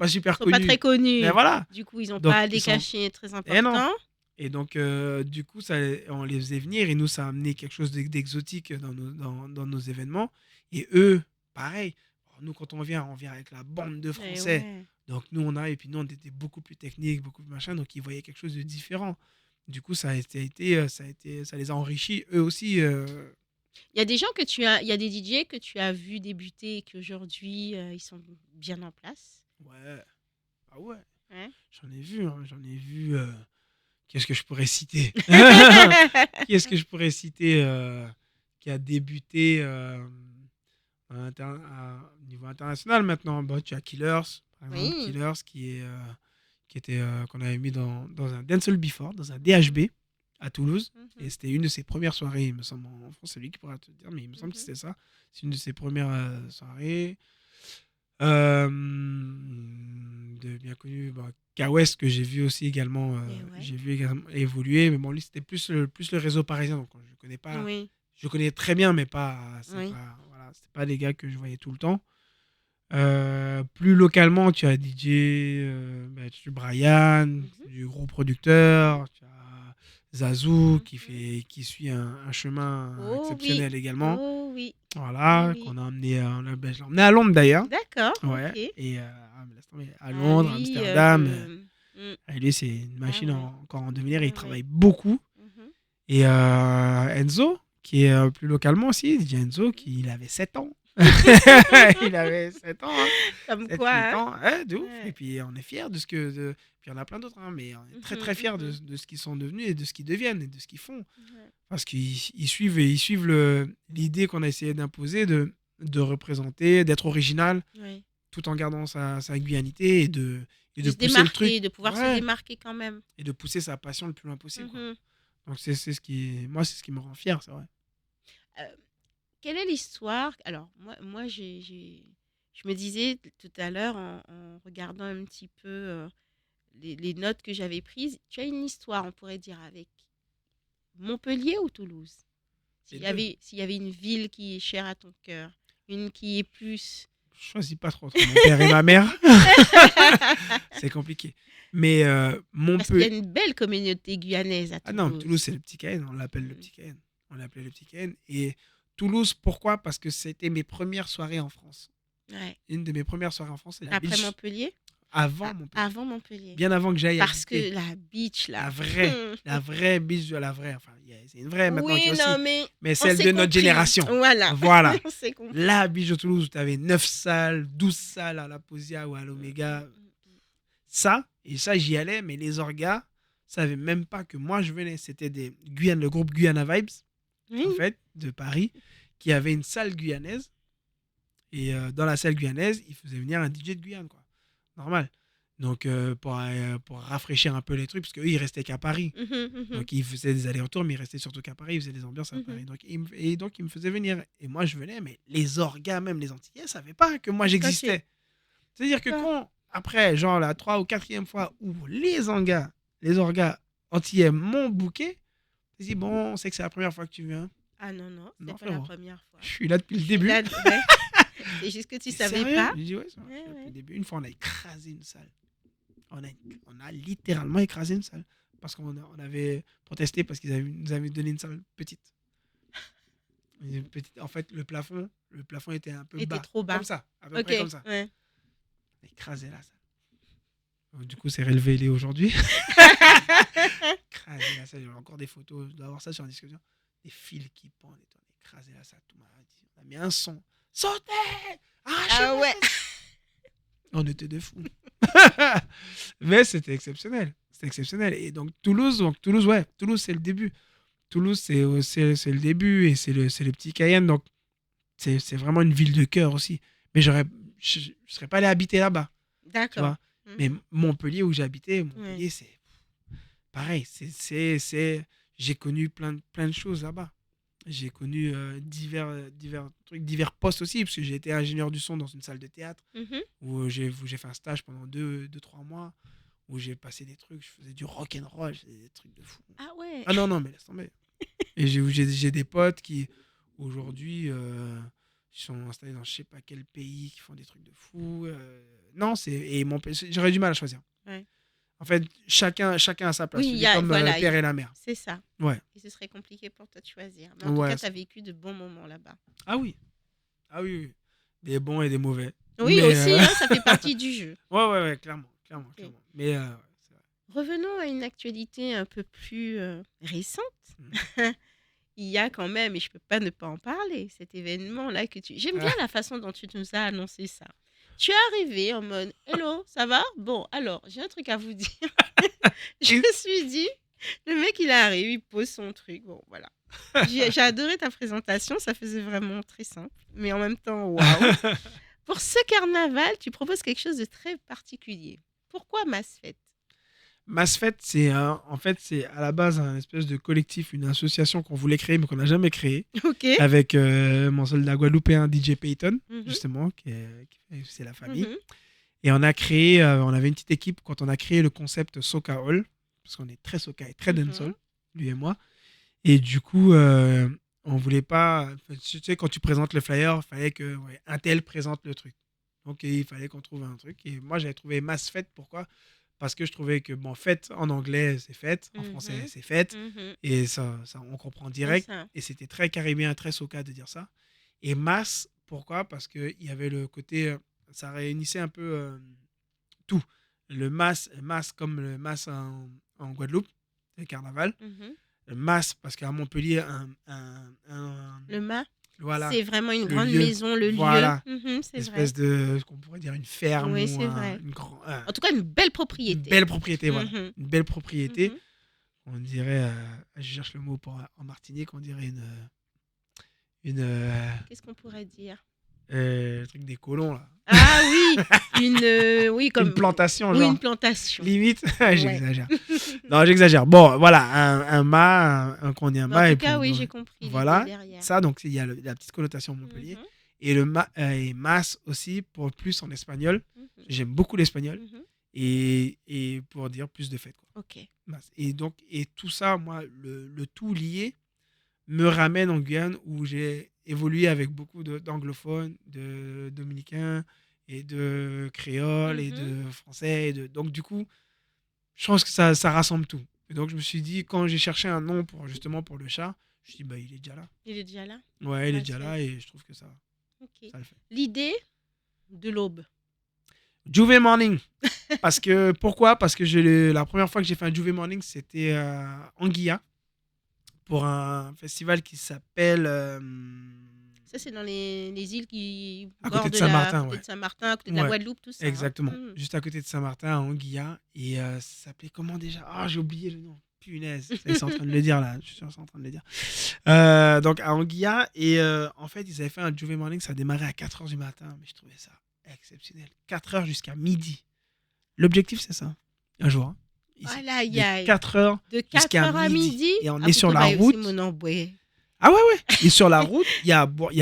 super sont pas très connus, mais connus. voilà. Du coup, ils n'ont Donc, pas ils des sont. cachets très Eh non. importants. Et donc, du coup, on les faisait venir et nous, ça a amené quelque chose d'exotique dans nos événements. Et eux, pareil. Alors, nous, quand on vient avec la bande de Et Français. ouais. Donc, nous, et puis nous, on était beaucoup plus techniques, beaucoup plus machin. Donc, ils voyaient quelque chose de différent. Du coup, ça les a enrichis, eux aussi. Il y a des gens que tu as... Il y a des DJ que tu as vus débuter et qu'aujourd'hui, ils sont bien en place. Ouais. Ah ouais. Ouais. J'en ai vu, hein. J'en ai vu. Qu'est-ce que je pourrais citer? Qui est-ce que je pourrais citer qui a débuté au niveau international maintenant? Bah, tu as Killers, par exemple. Oui. Killers qu'on avait mis dans un Dancehall Before, dans un DHB à Toulouse. Et Mhm. c'était une de ses premières soirées, il me semble. En France, c'est lui qui pourra te dire, mais il me semble que Mhm. c'était ça. C'est une de ses premières soirées. De bien connu, bah, K-West, que j'ai vu aussi également, Et ouais. j'ai vu également évoluer. Mais bon, lui, c'était plus le réseau parisien. Donc, je connais pas. Oui. Je connais très bien, mais pas. Oui. Voilà, c'était pas des gars que je voyais tout le temps. Plus localement, tu as DJ, tu as Brian, Mhm. du gros producteur, tu as Zazou Mhm. qui suit un chemin Oh oui. exceptionnel également. Oh oui. Oui, Voilà, oui. je l'ai emmené à Londres d'ailleurs. D'accord, Ouais, ok. et mais laisse tomber, à Ah, Londres, à lui, Amsterdam, mm, lui c'est une ah machine ouais. encore en devenir, et il Ah ouais. travaille beaucoup. Mhm. Et Enzo, qui est plus localement aussi, DJ Enzo, il avait 7 ans. Il avait 7 ans, hein. Comme 7-8 quoi, hein? ans, ouais, de ouf. Et Ouais. puis on est fiers de puis il y en a plein d'autres, hein, mais on est très Mhm, très fiers de, mhm. de ce qu'ils sont devenus et de ce qu'ils deviennent et de ce qu'ils font. Ouais. Parce qu'ils suivent l'idée qu'on a essayé d'imposer de représenter, d'être original, Ouais. tout en gardant sa guyanité et de De se pousser le truc. démarquer, de pouvoir se Ouais. démarquer quand même. Et de pousser sa passion le plus loin possible, quoi. Mhm. Donc moi, c'est ce qui me rend fier, c'est vrai. Euh, Quelle est l'histoire? Alors, moi je me disais tout à l'heure en regardant un petit peu les notes que j'avais prises, tu as une histoire, on pourrait dire, avec Montpellier ou Toulouse? Les deux. S'il y avait une ville qui est chère à ton cœur, une qui est plus... Je choisis pas trop entre mon père et ma mère. C'est compliqué. Mais mon Parce qu'il y a peu. une belle communauté guyanaise à Ah non, Toulouse, Toulouse. c'est le petit Cayenne. On l'appelle le Mm. petit Cayenne. On l'appelait le petit Cayenne. Et Toulouse, pourquoi? Parce que c'était mes premières soirées en France. Ouais. Une de mes premières soirées en France, c'est la Après Beach. Montpellier? Avant Montpellier. Avant Montpellier. Bien avant que j'aille Parce habiter. que la beach, là. La vraie. La vraie Beach de la vraie. Enfin, c'est une vraie maintenant qui Oui, est aussi. non, mais Mais on celle s'est de notre compris. génération. Voilà. Voilà. On s'est compris. La Beach de Toulouse où tu avais 9 salles, 12 salles à la Posia ou à Mm, l'Oméga. mm, mm. Ça, j'y allais, mais les orgas savaient même pas que moi je venais. C'était le groupe Guyana Vibes, en Oui. fait, de Paris, qui avait une salle guyanaise. Et dans la salle guyanaise, ils faisaient venir un DJ de Guyane, quoi. Normal. Donc, pour rafraîchir un peu les trucs, parce qu'eux, ils restaient qu'à Paris. Mhm, mhm, Donc, ils faisaient des allers-retours, mais ils restaient surtout qu'à Paris. Ils faisaient des ambiances à mhm. Paris. Donc, ils me faisaient venir. Et moi, je venais, mais les orgas, même les Antillais, ne savaient pas que moi, Toi, tu es... j'existais. C'est-à-dire que Toi. quand, après, genre la 3e ou 4e fois où les orgas antillais m'ont booké, je dis, bon, on sait que c'est la première fois que tu viens. Ah non, non, c'était Non, pas la frérot. première fois. Je suis là depuis le Et début. là, ouais. C'est juste que tu T'es savais sérieux? pas. J'ai dit, ouais, ça va, je Ouais, suis là depuis ouais. le début. Une fois, on a écrasé une salle. On a littéralement écrasé une salle. Parce on avait protesté parce qu'ils nous avaient donné une salle petite. En fait, le plafond était un peu Était bas. trop bas. Comme ça, à peu Ok, près comme ça. ouais. On a écrasé la salle. Du coup, c'est relevé les aujourd'hui. Écrasé la salle. Il y a encore des photos. Je dois avoir ça sur la discussion. Des fils qui pendent et tout. On a écrasé la salle. Tout le monde a dit. On a mis un son. Sautez! Arrachez Ah la ouais. tête. On était des fous. Mais c'était exceptionnel. C'était exceptionnel. Et donc, Toulouse, ouais. Toulouse, c'est le début. Toulouse, c'est le début et c'est le petit Cayenne. Donc, c'est vraiment une ville de cœur aussi. Mais je ne serais pas allé habiter là-bas, tu D'accord. vois. Mais Mhm. Montpellier, où j'ai habité, Ouais. Montpellier, c'est pareil. J'ai connu plein de choses là-bas. J'ai connu divers trucs, divers postes aussi, parce que j'ai été ingénieur du son dans une salle de théâtre, Mhm. où j'ai fait un stage pendant 3 mois, où j'ai passé des trucs, je faisais du rock and roll, je faisais des trucs de fou. Ah ouais. Ah non, non, mais laisse tomber. Et j'ai des potes qui, aujourd'hui, sont installés dans je sais pas quel pays, qui font des trucs de fou. Non, j'aurais du mal à choisir. Ouais. En fait, chacun a sa place. Oui, Tu dis comme le voilà, père et la mère. c'est ça. Ouais, Et ce serait compliqué pour toi de choisir. Mais en tout cas, ouais. tu as vécu de bons moments là-bas. Ah oui, ah oui, oui. Des bons et des mauvais. Oui, Mais aussi, hein, ça fait partie du jeu. ouais, clairement, clairement, Ok. clairement. Mais c'est vrai. Revenons à une actualité un peu plus récente. Mhm. Il y a quand même, et je peux pas ne pas en parler, cet événement-là que tu... J'aime bien Ah, la façon dont tu nous as annoncé ça. Tu es arrivé en mode, hello, ça va? Bon, alors, j'ai un truc à vous dire. Je et- me suis dit, le mec, il arrive, il pose son truc. Bon, voilà. J'ai adoré ta présentation, ça faisait vraiment très simple, mais en même temps, waouh. Pour ce carnaval, tu proposes quelque chose de très particulier. Pourquoi Mass Fête? Massfête, en fait, c'est à la base un espèce de collectif, une association qu'on voulait créer, mais qu'on n'a jamais créé, Ok. avec mon soldat guadeloupéen DJ Payton, Mhm, justement, c'est la famille. mhm, Et on avait une petite équipe quand on a créé le concept Soca Hall, parce qu'on est très Soca et très mhm, dancehall, lui et moi. Et du coup, on voulait pas. Tu sais, quand tu présentes le flyer, il fallait que un tel présente le truc. Donc, il fallait qu'on trouve un truc. Et moi, j'avais trouvé Mass Fête. Pourquoi? Parce que je trouvais que, bon, fête en anglais, c'est fête. En français, mhm, c'est fête. mhm. Et ça, on comprend C'est direct. ça. Et c'était très caribéen, très soca de dire ça. Et Mass, pourquoi? Parce qu'il y avait le côté. Ça réunissait un peu tout. Le Mass comme le Mass en Guadeloupe, le carnaval. Mhm. Le Mass, parce qu'à Montpellier, Le mât, voilà, c'est vraiment une le grande lieu, maison, le lieu. voilà, Mhm, c'est vrai. espèce de, ce qu'on pourrait dire une ferme Oui, ou c'est vrai. En tout cas, une belle une propriété. belle propriété, voilà. Mhm, Une belle propriété. mhm. On dirait, je cherche le mot en Martinique, on dirait une Qu'est-ce qu'on pourrait dire? le truc des colons, là. Ah oui, oui, Une comme, plantation, oui, une genre. plantation. Limite, Ouais. j'exagère. Non, j'exagère. Bon, voilà, un mât, qu'on dit un Mais en mât, tout et cas, pour, oui, donc, j'ai compris l'idée voilà, derrière. ça, donc il y a la petite connotation Montpellier. Mhm, Et et mas aussi, pour plus en espagnol. mhm, J'aime beaucoup l'espagnol. mhm. Et pour dire plus de fêtes, quoi. Ok. Mas. Et donc, et tout ça, moi, le tout lié, me ramène en Guyane où j'ai évolué avec beaucoup d'anglophones, de dominicains et de créoles et Mhm. de français. Donc, du coup, je pense que ça rassemble tout. Et donc, je me suis dit, quand j'ai cherché un nom justement pour le chat, je me suis dit, bah, il est déjà là. Il est déjà là? Ouais, il est Mass déjà Fête. là et je trouve que Ok. ça le fait. L'idée de l'aube. Juve Morning. Parce que, pourquoi? Parce que la première fois que j'ai fait un Juve Morning, c'était à Anguilla pour un festival qui s'appelle Ça, c'est dans les îles qui à côté de bordent à Saint-Martin, côté ouais. de Saint-Martin, à côté de la Ouais, Guadeloupe, tout ça. Hein. exactement. Mhm. Juste à côté de Saint-Martin, à Anguilla. Et ça s'appelait comment déjà? Ah, j'ai oublié le nom. Punaise, ils sont en train de le dire là. Je suis sûr qu'ils sont en train de le dire. Donc à Anguilla. Et en fait, ils avaient fait un Juve Morning. Ça démarrait à 4h du matin. Mais je trouvais ça exceptionnel. 4h jusqu'à midi. L'objectif, c'est ça. Un jour. Hein. Ici. Aïe, aïe, De aïe. 4h De 4 jusqu'à heures à midi. midi. Et on Ah, est sur plutôt, la bah, aussi route. mon emboué. Ah ouais. Et sur la route, il y a à boire,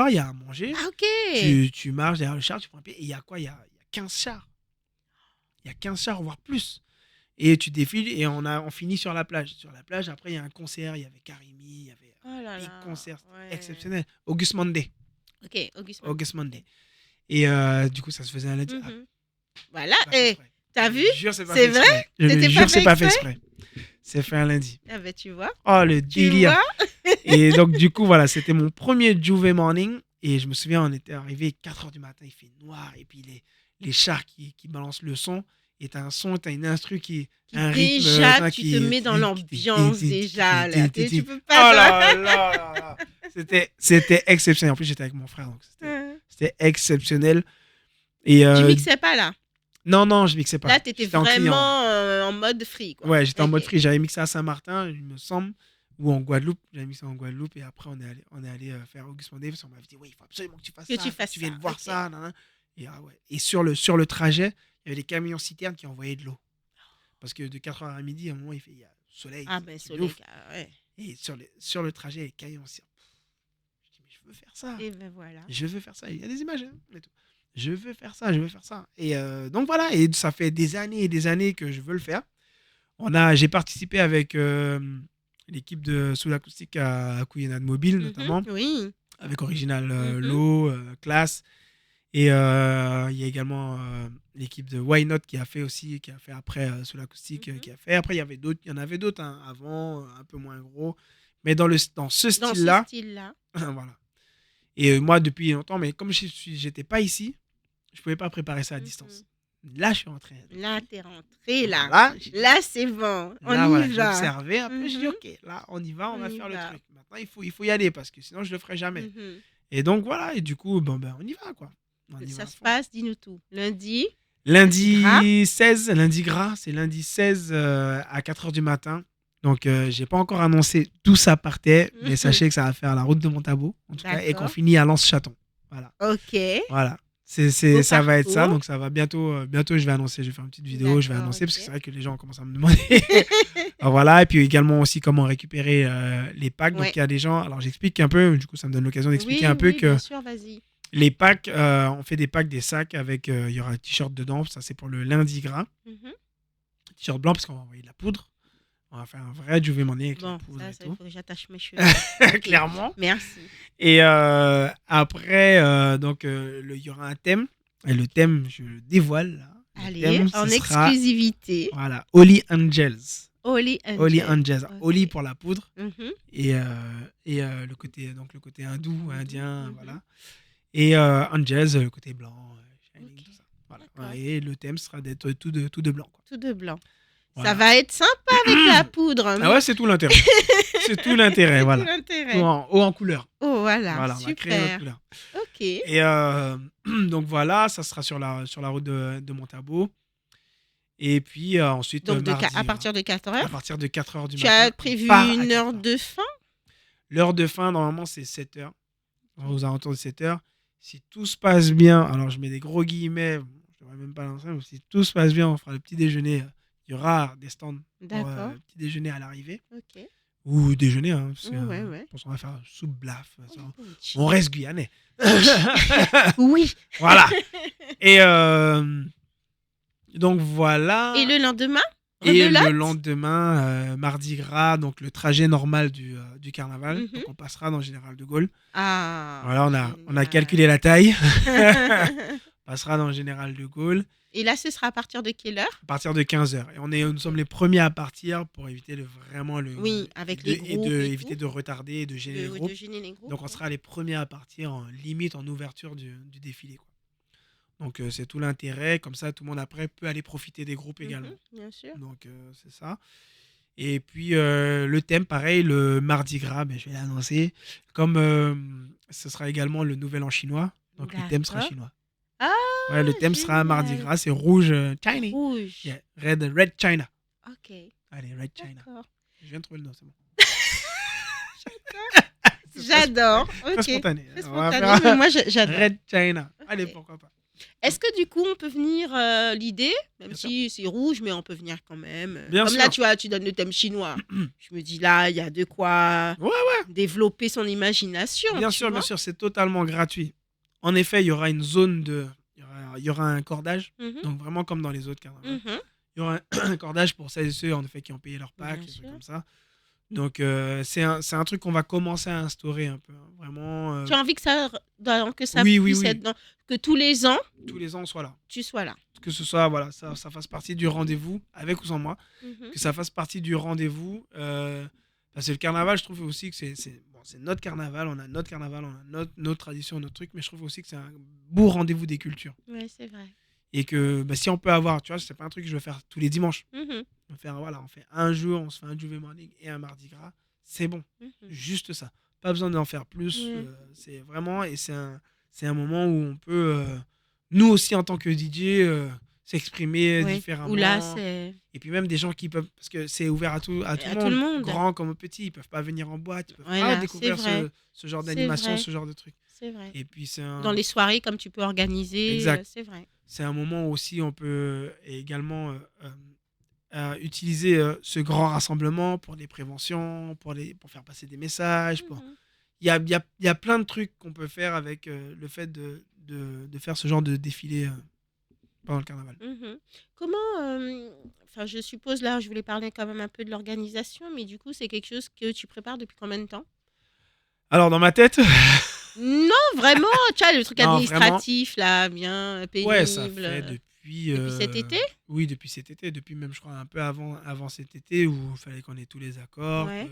il y a à manger. Ah, ok. Tu marches derrière le char, tu prends un pied. Et il y a quoi? Il y a 15 chars. Il y a 15 chars, voire plus. Et tu défiles et on finit sur la plage. Sur la plage, après, il y a un concert. Il y avait Karimi, il y avait Oh là un big là. concert. Ouais. Exceptionnel. August Monday. Ok, Auguste. August Monday. Et du coup, ça se faisait un lundi. Ah, Mhm. Voilà. pas fait exprès. T'as Je vu? le jure, c'est pas C'est fait vrai? exprès. Je le C'était pas jure, fait c'est pas fait exprès? exprès. C'est fait un lundi. Ah ben tu vois. Oh, le Tu délire. vois? Et donc, du coup, voilà, c'était mon premier Juve Morning. Et je me souviens, on était arrivé 4h du matin, il fait noir. Et puis, les chars qui balancent le son. Et t'as un son, t'as une instru un rythme. Déjà, tu te mets dans l'ambiance déjà. Là. Tu peux pas. Oh là là là là. C'était exceptionnel. En plus, j'étais avec mon frère, donc c'était exceptionnel. Et Tu mixais pas là? non, je mixais pas. Là, t'étais J'étais en client. vraiment en mode free, quoi. Ouais, j'étais en Ok. mode free. J'avais mixé à Saint-Martin, il me semble, ou en Guadeloupe. J'avais mis ça en Guadeloupe et après on est allé faire Auguste Mondé parce qu'on m'avait dit oui, il faut absolument que tu fasses Que ça, tu il faut que fasses tu ça. viennes voir Ok. ça. Nan, nan. Et, ouais. Et sur le trajet, il y avait des camions citernes qui envoyaient de l'eau. Parce que de 4h à midi, à un moment, il y a le soleil Ah ben, qui met soleil, ouf. ouais. Et sur le trajet, les camions citernes. Je dis, mais je veux faire ça. Et ben voilà. Je veux faire ça. Il y a des images. Hein, et tout. Je veux faire ça, je veux faire ça. Et donc voilà, et ça fait des années et des années que je veux le faire. J'ai participé avec l'équipe de sous l'acoustique à Couillenade Mobile, notamment, Oui. avec Original Mhm. Low, Classe. Et il y a également l'équipe de Why Not qui a fait après sous l'acoustique, qui a fait. Après, il y en avait d'autres hein, avant, un peu moins gros. Mais dans ce Dans ce style-là, style-là. voilà. Et moi, depuis longtemps, mais comme j'étais pas ici, je pouvais pas préparer ça à Mhm. distance. Là, je suis rentré. Là, t'es rentré, là. Là, Là, c'est bon. On là, y voilà, j'ai va. observé un peu, je dis Mhm. ok, là, on y va, on On va y faire le va. truc. Maintenant, il faut y aller parce que sinon, je le ferai jamais. Mhm. Et donc, voilà, et du coup, on y va, quoi. On y va Ça à se fond. passe, dis-nous tout. Lundi gras. Lundi gras, c'est lundi 16 à 4h du matin. Donc, j'ai pas encore annoncé d'où ça partait, mais sachez que ça va faire la route de Montabo, en tout cas, et qu'on D'accord. finit à Lens-Chaton. Voilà. Ok. Voilà. Beau Ça va être ça, parcours. donc ça va bientôt je vais annoncer, je vais faire une petite vidéo, je vais D'accord, annoncer, parce que c'est ok. vrai que les gens commencent à me demander. Alors voilà, et puis également aussi comment récupérer les packs. Donc Ouais. il y a des gens, alors j'explique un peu, du coup ça me donne l'occasion d'expliquer Oui, un peu oui, bien que sûr, vas-y. les packs, on fait des packs, des sacs avec, il y aura un t-shirt dedans, ça c'est pour le lundi gras, Mhm. t-shirt blanc parce qu'on va envoyer de la poudre, on va faire un vrai Juve Money avec la Bon, poudre et ça, il tout, faut que j'attache mes cheveux. Ok. clairement. Merci. Et après, donc il y aura un thème, et le thème, je le dévoile là. Le Allez, thème, ce en sera, exclusivité, voilà, Holy Angels. Holy Holy Angel. Angels. Holy Ok. pour la poudre. Mhm. Et le côté hindou, Hindou. indien, Mhm. voilà. Et Angels, le côté blanc, Ok. shining, tout ça. Voilà. D'accord. Et le thème sera d'être tout de blanc, quoi. Tout de blanc. Ça Voilà. va être sympa avec la poudre. Ah ouais, c'est tout l'intérêt. C'est tout l'intérêt, C'est tout voilà. l'intérêt. Haut en couleur. Oh, voilà, Voilà, on va créer notre super. couleur. Ok. Et donc voilà, ça sera sur la route de Montabo. Et puis ensuite, Donc, à mardi, partir de 4 à heures, partir de 4h du tu matin, as on prévu part à une heure 4h. de fin? L'heure de fin, normalement, c'est 7h. Ok. Aux alentours de 7h. Si tout se passe bien, alors je mets des gros guillemets, je ne devrais même pas lancer, mais si tout se passe bien, on fera le petit déjeuner. Il y aura des stands pour D'accord. petit déjeuner à l'arrivée. Ok. Ou déjeuner, hein, parce que, Ouais, ouais. je pense qu'on va faire soupe blaf. Ça, Oh, on reste guyanais. oui. Voilà. Et donc voilà. Et le lendemain? Et le Rebelote? lendemain, mardi gras, donc le trajet normal du carnaval. Mhm. Donc on passera dans le Général de Gaulle. Ah, Voilà, on a calculé génial. la taille. On passera dans le Général de Gaulle Et là, ce sera à partir de quelle heure? à partir de 15h. Et nous sommes Ok. les premiers à partir pour éviter vraiment Oui, avec les groupes et éviter tout, de retarder et de gêner les de groupes. gêner les groupes. Donc on sera les premiers à partir limite en ouverture du défilé, quoi. Donc c'est tout l'intérêt. Comme ça, tout le monde après peut aller profiter des groupes également. Bien sûr. Donc c'est ça. Et puis le thème, pareil, le mardi gras, je vais l'annoncer. Comme ce sera également le nouvel an chinois, donc le thème sera D'accord. chinois. Ah, Ouais, le thème sera mardi génial. gras, c'est rouge China. Rouge. Yeah, Red China. Ok. Allez, Red China. D'accord. Je viens de trouver le nom, c'est bon. C'est J'adore. très Ok. spontané. Très On va spontané, faire mais moi, j'adore. Red China. Allez, Ok. pourquoi pas. Est-ce que du coup, on peut venir l'idée, même Bien sûr. si c'est rouge, mais on peut venir quand même. Bien Comme sûr. là, tu vois, tu donnes le thème chinois. Je me dis là, il y a de quoi Ouais, développer son imagination. bien tu sûr, vois. c'est totalement gratuit. En effet, il y aura une zone il y aura un cordage, Mhm, donc vraiment comme dans les autres carnavals. mhm. Il y aura un cordage pour celles et ceux en effet qui ont payé leur pack, Bien des trucs sûr. comme ça. Donc c'est un truc qu'on va commencer à instaurer un peu, hein. Vraiment. Tu as envie que ça Oui, puisse être que tous les ans, tous les ans on soit là. tu sois là. Que ce soit, voilà, ça fasse partie du rendez-vous, avec ou sans moi, Mhm. que ça fasse partie du rendez-vous. Parce que le carnaval, je trouve aussi que c'est notre carnaval, on a notre carnaval, on a notre tradition, notre truc, mais je trouve aussi que c'est un beau rendez-vous des cultures. Oui, c'est vrai. Et que si on peut avoir, tu vois, c'est pas un truc que je veux faire tous les dimanches. Mhm, On fait un jour, on se fait un Juve Morning et un Mardi Gras, c'est bon. mhm. Juste ça. Pas besoin d'en faire plus. Ouais. C'est vraiment, et c'est un moment où on peut, nous aussi en tant que DJ, s'exprimer Oui. Ou là, différemment. c'est Et puis même des gens qui peuvent, parce que c'est ouvert à tout le à tout le monde, monde. grand comme petit, ils peuvent pas venir en boîte, ils peuvent pas Voilà, c'est découvrir vrai. ce genre C'est d'animation, vrai. ce genre de truc. C'est vrai. Et puis Dans les soirées, comme tu peux organiser, exact, c'est vrai. c'est un moment où aussi on peut également utiliser ce grand rassemblement pour des préventions, pour faire passer des messages. Mhm. Il y a plein de trucs qu'on peut faire avec le fait de faire ce genre de défilé pendant le carnaval. Mhm. Comment, enfin, je suppose là, je voulais parler quand même un peu de l'organisation, mais du coup, c'est quelque chose que tu prépares depuis combien de temps? Alors, dans ma tête, Non, vraiment, tu vois, le truc non, vraiment, administratif, là, bien ouais, ça pénible, fait depuis, depuis cet été? oui, depuis cet été, depuis même, je crois, un peu avant cet été où il fallait qu'on ait tous les accords, Ouais.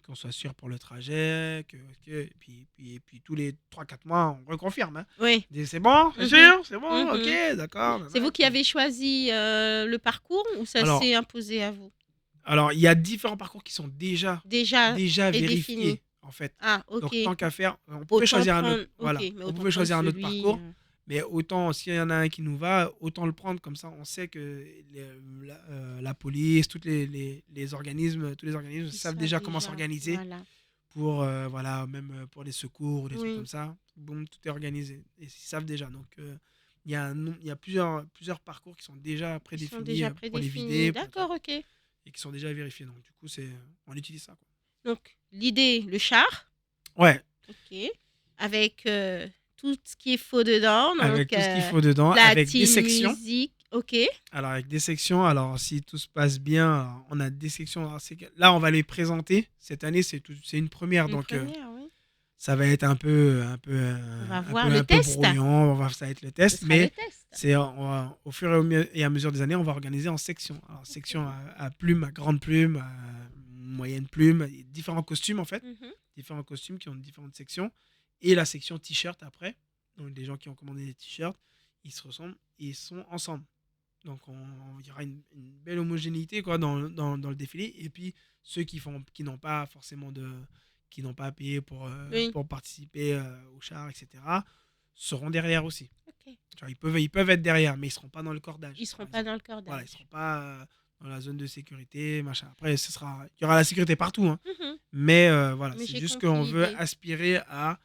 qu'on soit sûr pour le trajet, et puis tous les 3 4 mois, on reconfirme. Hein. Oui. C'est bon, c'est Mhm. sûr, c'est bon, ok, Mhm. d'accord. C'est vous qui avez choisi le parcours ou ça Alors, s'est imposé à vous? Alors, il y a différents parcours qui sont Déjà déjà prédéfini. vérifiés, en fait. Ah, ok. Donc, tant qu'à faire, on pouvait Autant choisir un autre. prendre, ok, Voilà, mais on autant pouvait prendre choisir un autre celui. parcours, mais autant, s'il y en a un qui nous va, autant le prendre. Comme ça, on sait que la police, tous les organismes Ils savent savent déjà comment déjà. s'organiser Voilà. pour, voilà, même pour les secours ou des trucs comme Oui, ça. Boum, tout est organisé. Et ils savent déjà. Donc, il y a plusieurs parcours qui sont déjà ils sont prédéfinis déjà pour les prédéfinis. vider, pour les trucs D'accord, ok. et qui sont déjà vérifiés. Donc, du coup, on utilise ça. Quoi. Donc, l'idée, le char, Ouais, ok, avec tout ce qui est faux dedans, avec donc tout ce qu'il faut dedans, avec des platine, sections. musique, ok. Alors, avec des sections, alors si tout se passe bien, alors, on a des sections. Alors, là, on va les présenter. Cette année, c'est une première. Une Donc, première, oui. ça va être On va voir le un peu test. brouillon. Ça va être le Ce test. sera le Mais test. au fur et à mesure des années, on va organiser en sections. Alors, section Ok. à plume, à grande plume, à moyenne plume, différents costumes en fait. Mhm. Différents costumes qui ont différentes sections. Et la section t-shirt après. Donc, des gens qui ont commandé des t-shirts, ils se ressemblent et ils sont ensemble. Donc, il y aura une belle homogénéité quoi, dans le défilé. Et puis, ceux qui n'ont pas forcément qui n'ont pas payé Oui, pour participer au char, etc., seront derrière aussi. ok. Tu vois, ils peuvent être derrière, mais ils ne seront pas dans le Ils cordage, seront par pas exemple. dans le Voilà, ils ne seront cordage. pas dans la zone de sécurité, machin. Après, il y aura la sécurité partout. Hein. Mhm. Mais voilà, Mais c'est j'ai juste compris qu'on veut l'idée. aspirer à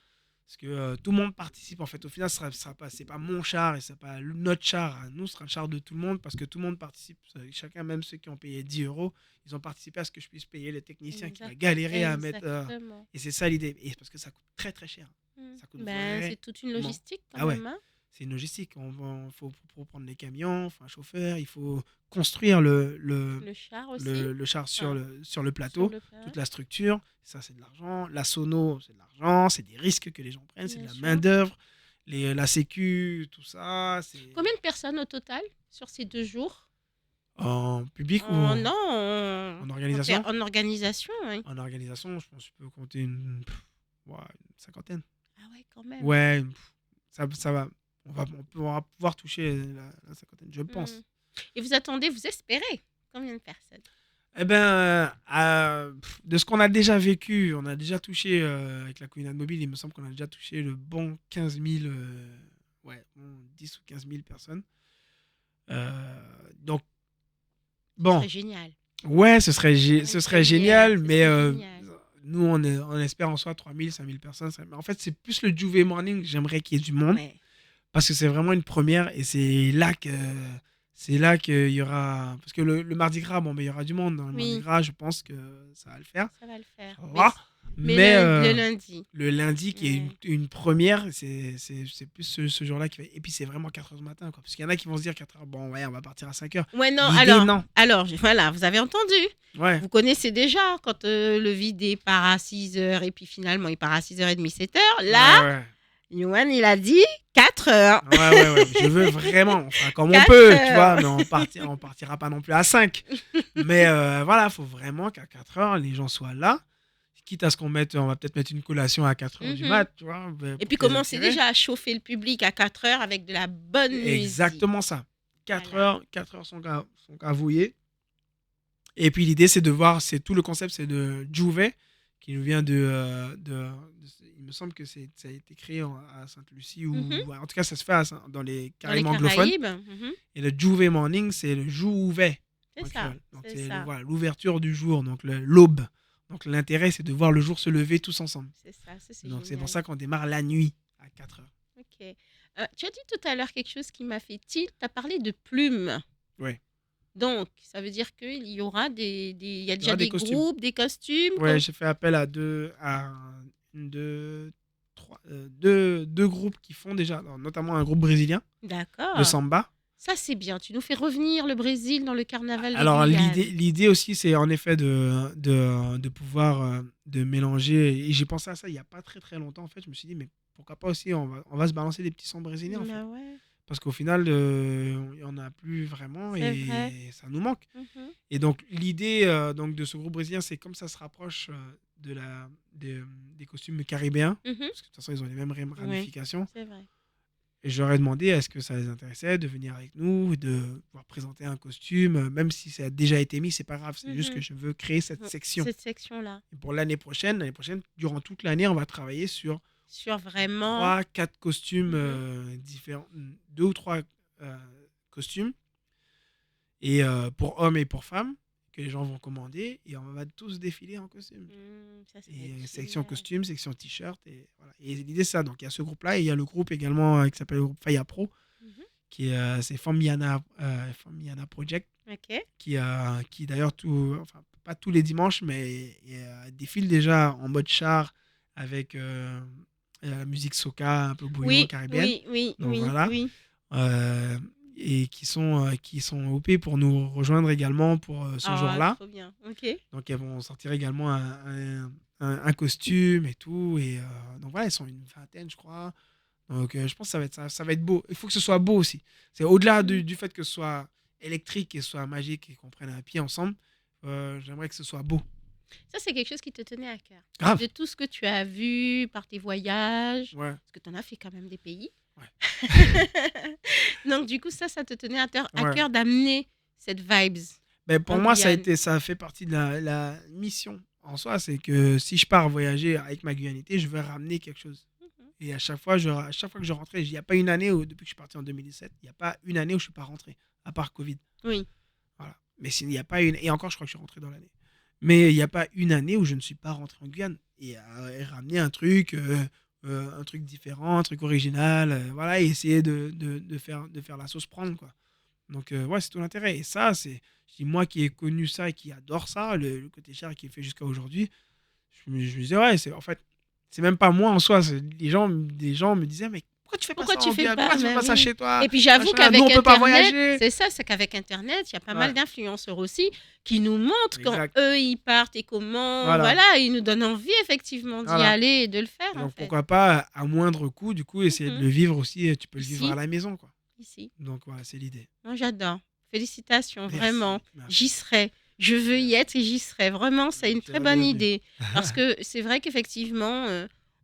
ce que tout le monde participe. En fait, au final, c'est pas mon char et c'est pas notre char. À nous, ce sera le char de tout le monde parce que tout le monde participe. Chacun, même ceux qui ont payé 10 euros, ils ont participé à ce que je puisse payer les techniciens qui va galérer à mettre. Exactement. Et c'est ça l'idée. Et parce que ça coûte très très cher. Mm. Ça coûte Ben, c'est toute une vraiment. logistique quand Ah ouais, même, hein. c'est une logistique. Faut pour prendre les camions, il faut un chauffeur, il faut construire Le char aussi, le char enfin, sur le sur plateau, le plat, toute la structure. Ça, c'est de l'argent. La sono, c'est de l'argent. C'est des risques que les gens prennent. C'est de bien la sûr. main-d'œuvre. La sécu, tout ça. C'est Combien de personnes au total sur ces 2 jours? en public ou Non, en organisation. en organisation, oui. En organisation, je pense que je peux compter ouais, une cinquantaine. Ah ouais, quand même. Ouais, ça va. On va pouvoir toucher la cinquantaine, je Mm. pense. Et vous attendez, vous espérez combien de personnes? Eh ben, de ce qu'on a déjà vécu, on a déjà touché avec la communauté mobile, il me semble qu'on a déjà touché le bon 15 000, ouais, bon, 10 ou 15 000 personnes. Donc, Ce bon, serait génial. ouais, Faire ce une serait première, génial, ce mais serait génial. nous, on espère en soi 3 000, 5 000 personnes. Mais en fait, c'est plus le Juve Morning, j'aimerais qu'il y ait du monde, Ouais. parce que c'est vraiment une première, et c'est là qu'il y aura. Parce que le Mardi Gras, bon, mais il y aura du monde. Dans le Mardi Oui, Gras, je pense que ça va le faire. ça va le faire. Inch'Allah. Mais Mais le lundi. le lundi, qui est Ouais. une première, c'est plus ce jour-là qui va. Et puis, c'est vraiment 4 heures du matin. Quoi. Parce qu'il y en a qui vont se dire 4 heures, bon, ouais, on va partir à 5 heures. Ouais, non, L'idée, non. voilà, vous avez entendu. Ouais. Vous connaissez déjà quand le vide part à 6 heures et puis finalement il part à 6h30, 7 heures. Là, Ouais, ouais. Yoann, il a dit 4 heures. Ouais. Je veux vraiment, on fera comme on 4 peut, tu vois, heures. mais on partira pas non plus à 5. Mais voilà, il faut vraiment qu'à 4 heures, les gens soient là. Quitte à ce on va peut-être mettre une collation à 4 heures du Mhm. mat, tu vois, Et pour puis les commencer attirer. déjà à chauffer le public à 4 heures avec de la bonne musique. Exactement ça. Voilà. 4 heures sont cavouillées. Et puis l'idée, c'est de voir, tout le concept, c'est de Juve, qui nous vient il me semble que ça a été créé à Sainte-Lucie, Mhm. ou en tout cas, ça se fait dans les Dans les Caraïbes anglophones. Caraïbes. Mhm. Et le Juve Morning, c'est le Jouvet C'est en ça, créole. Donc, c'est c'est ça, voilà, l'ouverture du jour, donc l'aube. Donc, l'intérêt, c'est de voir le jour se lever tous ensemble. c'est ça, ça c'est Donc, c'est pour génial. ça qu'on démarre la nuit à 4 heures. Ok. Tu as dit tout à l'heure quelque chose qui m'a fait tilt. Tu as parlé de plumes. Ouais. Donc, ça veut dire qu'il y aura il y a Il y déjà aura des des costumes. groupes, des costumes. Ouais, j'ai fait appel à deux groupes qui font déjà, alors, notamment un groupe brésilien de D'accord. samba. Ça, c'est bien. Tu nous fais revenir le Brésil dans le carnaval de Alors, Guyane. l'idée aussi, c'est en effet de pouvoir de mélanger. Et j'ai pensé à ça il n'y a pas très très longtemps. En fait, je me suis dit, mais pourquoi pas aussi, on va se balancer des petits sons brésiliens, en fait. Bah ouais, Parce qu'au final, il n'y en a plus vraiment c'est vrai. et ça nous manque. Mhm. Et donc, l'idée donc, de ce groupe brésilien, c'est comme ça se rapproche des costumes caribéens, Mhm. parce que de toute façon, ils ont les mêmes Oui, ramifications. c'est vrai. Et je leur ai demandé est-ce que ça les intéressait de venir avec nous, de pouvoir présenter un costume, même si ça a déjà été mis, c'est pas grave, c'est juste que Mhm. je veux créer cette section. Cette section-là. Et pour l'année prochaine, durant toute l'année, on va travailler sur Sur vraiment. 3, 4 costumes Mhm. différents, 2 ou 3 costumes, et pour hommes et pour femmes, que les gens vont commander, et on va tous défiler en costume. Ça va être Et section génial. costume, section t-shirt, et voilà. Et l'idée, c'est ça. Donc, il y a ce groupe-là, et il y a le groupe également qui s'appelle le groupe Faya Pro, Mhm. c'est Famiana Project, Ok. qui d'ailleurs, enfin, pas tous les dimanches, mais défile déjà en mode char avec la musique soca un peu bouillon Oui, caribéenne. oui, oui, Donc oui, voilà. oui. Euh, et qui sont OP pour nous rejoindre également pour ce Ah, jour-là. trop bien. Ok. Donc elles vont sortir également un costume et tout. Et donc voilà, elles sont une vingtaine, je crois. Donc je pense que ça va être beau. Il faut que ce soit beau aussi. C'est au-delà Mhm. du fait que ce soit électrique et ce soit magique et qu'on prenne un pied ensemble. J'aimerais que ce soit beau. Ça, c'est quelque chose qui te tenait à cœur. Grave. De tout ce que tu as vu par tes voyages, Ouais. parce que tu en as fait quand même des pays. Ouais. Donc, du coup, ça te tenait à Ouais. cœur d'amener cette vibes Mais pour en moi, Guyane. ça fait partie de la mission en soi. C'est que si je pars voyager avec ma Guyanité, je veux ramener quelque chose. Mhm. Et à chaque fois que je rentrais, il n'y a pas une année depuis que je suis parti en 2017, il n'y a pas une année où je ne suis pas rentré, à part Covid. Oui. Voilà. Mais il n'y a pas une. Et encore, je crois que je suis rentré dans l'année. Mais il n'y a pas une année où je ne suis pas rentré en Guyane. Et ramener un truc différent, un truc original. Voilà, et essayer de faire la sauce prendre, quoi. Donc, ouais, c'est tout l'intérêt. Et ça, je dis, moi qui ai connu ça et qui adore ça, le côté cher qui est fait jusqu'à aujourd'hui, je me disais, ouais, en fait, c'est même pas moi en soi. Les gens me disaient, mais pourquoi tu fais pas Pourquoi ça tu en fais Guyane? pas? Pourquoi tu fais Ben pas ça oui. chez toi? Et puis j'avoue Machin. Nous, qu'avec on peut pas Internet, voyager. c'est ça, c'est qu'avec Internet, il y a pas mal Ouais, d'influenceurs aussi qui nous montrent quand exact. eux, ils partent et comment, Voilà. voilà, ils nous donnent envie effectivement d'y Voilà. aller et de le faire Et en donc, fait. pourquoi pas, à moindre coût, du coup, essayer de Mhm. le vivre aussi. Tu peux le vivre à Ici, la maison, quoi. ici. Donc, voilà, c'est l'idée. Moi, j'adore. Félicitations, vraiment. Merci. Merci. J'y serai. Je veux y Merci. être et j'y serai. Vraiment, c'est une C'est très la bonne bienvenue. idée. Parce que c'est vrai qu'effectivement,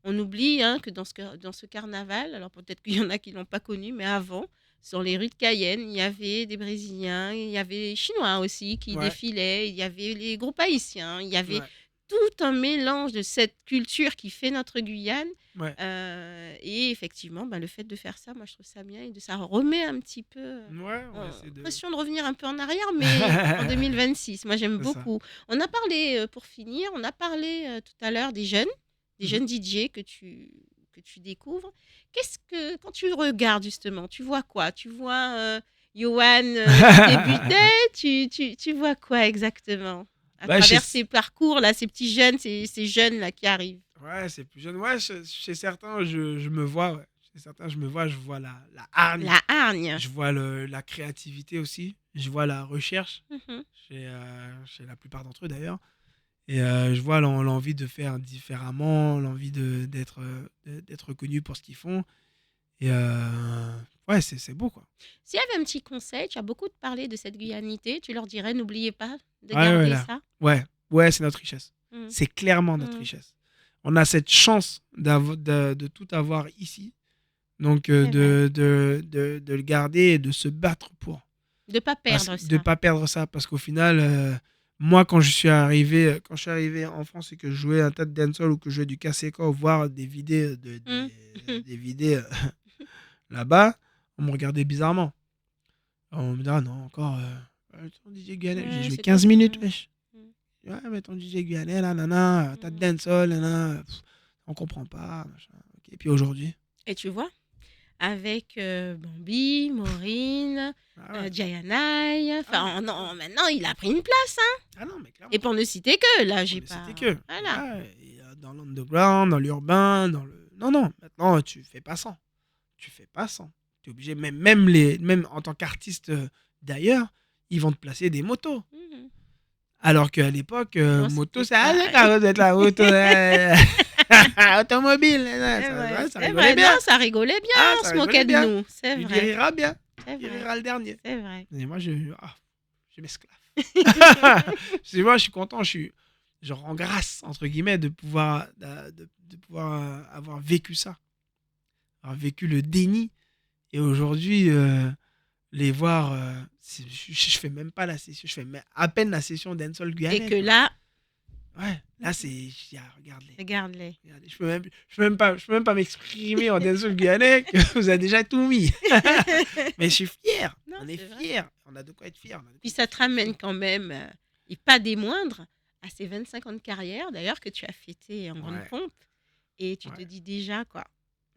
on oublie hein, que dans ce carnaval, alors peut-être qu'il y en a qui ne l'ont pas connu, mais avant, sur les rues de Cayenne, il y avait des Brésiliens, il y avait les Chinois aussi qui Ouais. défilaient, il y avait les groupes haïtiens, il y avait Ouais. tout un mélange de cette culture qui fait notre Guyane. Ouais. Et effectivement, le fait de faire ça, moi je trouve ça bien et ça remet un petit peu Ouais, on va essayer de. l'impression de revenir un peu en arrière, mais en 2026. Moi j'aime C'est ça. beaucoup. On a parlé, pour finir, on a parlé tout à l'heure des Mhm. jeunes DJ que tu découvres. Quand tu regardes justement, tu vois quoi? Tu vois Yoann qui débutait, tu vois quoi exactement? À Bah, chez, travers ces parcours là, ces petits jeunes, ces jeunes là qui arrivent. ouais, c'est plus jeune. Ouais, chez certains, je me vois. Ouais. Chez certains, je vois la hargne. La hargne. Je vois la créativité aussi. Je vois la recherche Mhm. chez la plupart d'entre eux d'ailleurs. Et je vois l'envie de faire différemment, l'envie d'être reconnu pour ce qu'ils font. Et ouais, c'est beau, quoi. S'il y avait un petit conseil, tu as beaucoup parlé de cette guyanité, tu leur dirais n'oubliez pas de Ouais, ouais, garder là. ça. Ouais, c'est notre richesse. Mm. C'est clairement notre Mm. richesse. On a cette chance de tout avoir ici. Donc, C'est vrai. de le garder et de se battre pour. De ne pas perdre De ne ça. pas perdre ça. Parce qu'au final, Moi, quand je suis arrivé en France et que je jouais un tas de dancehall ou que je jouais du Kaseko, voire des vidéos, Mm. des vidéos là-bas, on me regardait bizarrement. On me disait, ah non, encore, ton DJ Guyanais, j'ai Ouais, joué c'est quoi 15 ça? minutes, wesh. Mm. Ouais, mais ton DJ Guyanais, là, nana, t'as de Mm. dancehall, nana, on comprend pas, machin. Ok. Et puis aujourd'hui, Et tu vois, avec Bambi, Maureen, ah ouais, Jayanai, ah ouais, enfin, ah ouais. non, maintenant, il a pris une place, hein. Ah non, mais Et clairement, pour ne citer que, là, on j'ai ne c'était pas... que. Voilà. Dans l'underground, dans l'urbain, dans le. Non, non, maintenant, tu fais pas sans. Tu fais pas sans. Tu es obligé, même en tant qu'artiste d'ailleurs, ils vont te placer des motos. Mhm. Alors qu'à l'époque, Non, moto, c'était c'est pas... d'accord d'être la moto automobile. Ça C'est rigolait vrai, non, bien. ça rigolait bien, Ah, on ça se rigolait moquait de bien. nous, c'est Il y vrai, rira bien. c'est Il vrai, rira le dernier. c'est vrai. Et moi, je m'esclave. Moi, je suis content. Je rends grâce, entre guillemets, de pouvoir avoir vécu ça. Avoir vécu le déni. Et aujourd'hui, les voir. Je fais même pas la session. Je fais à peine la session dancehall Et guyanais, que quoi. là, Ouais, là, regarde-les. regarde-les. Regardez, je peux même pas m'exprimer en dancehall guyanais que vous avez déjà tout mis. Mais je suis fier. Non, On est c'est vrai. fier. On a de quoi être fier. Puis ça te ramène quand même, et pas des moindres, à ces 25 ans de carrière, d'ailleurs, que tu as fêté en grande Ouais, pompe. Et tu te ouais, dis déjà, quoi.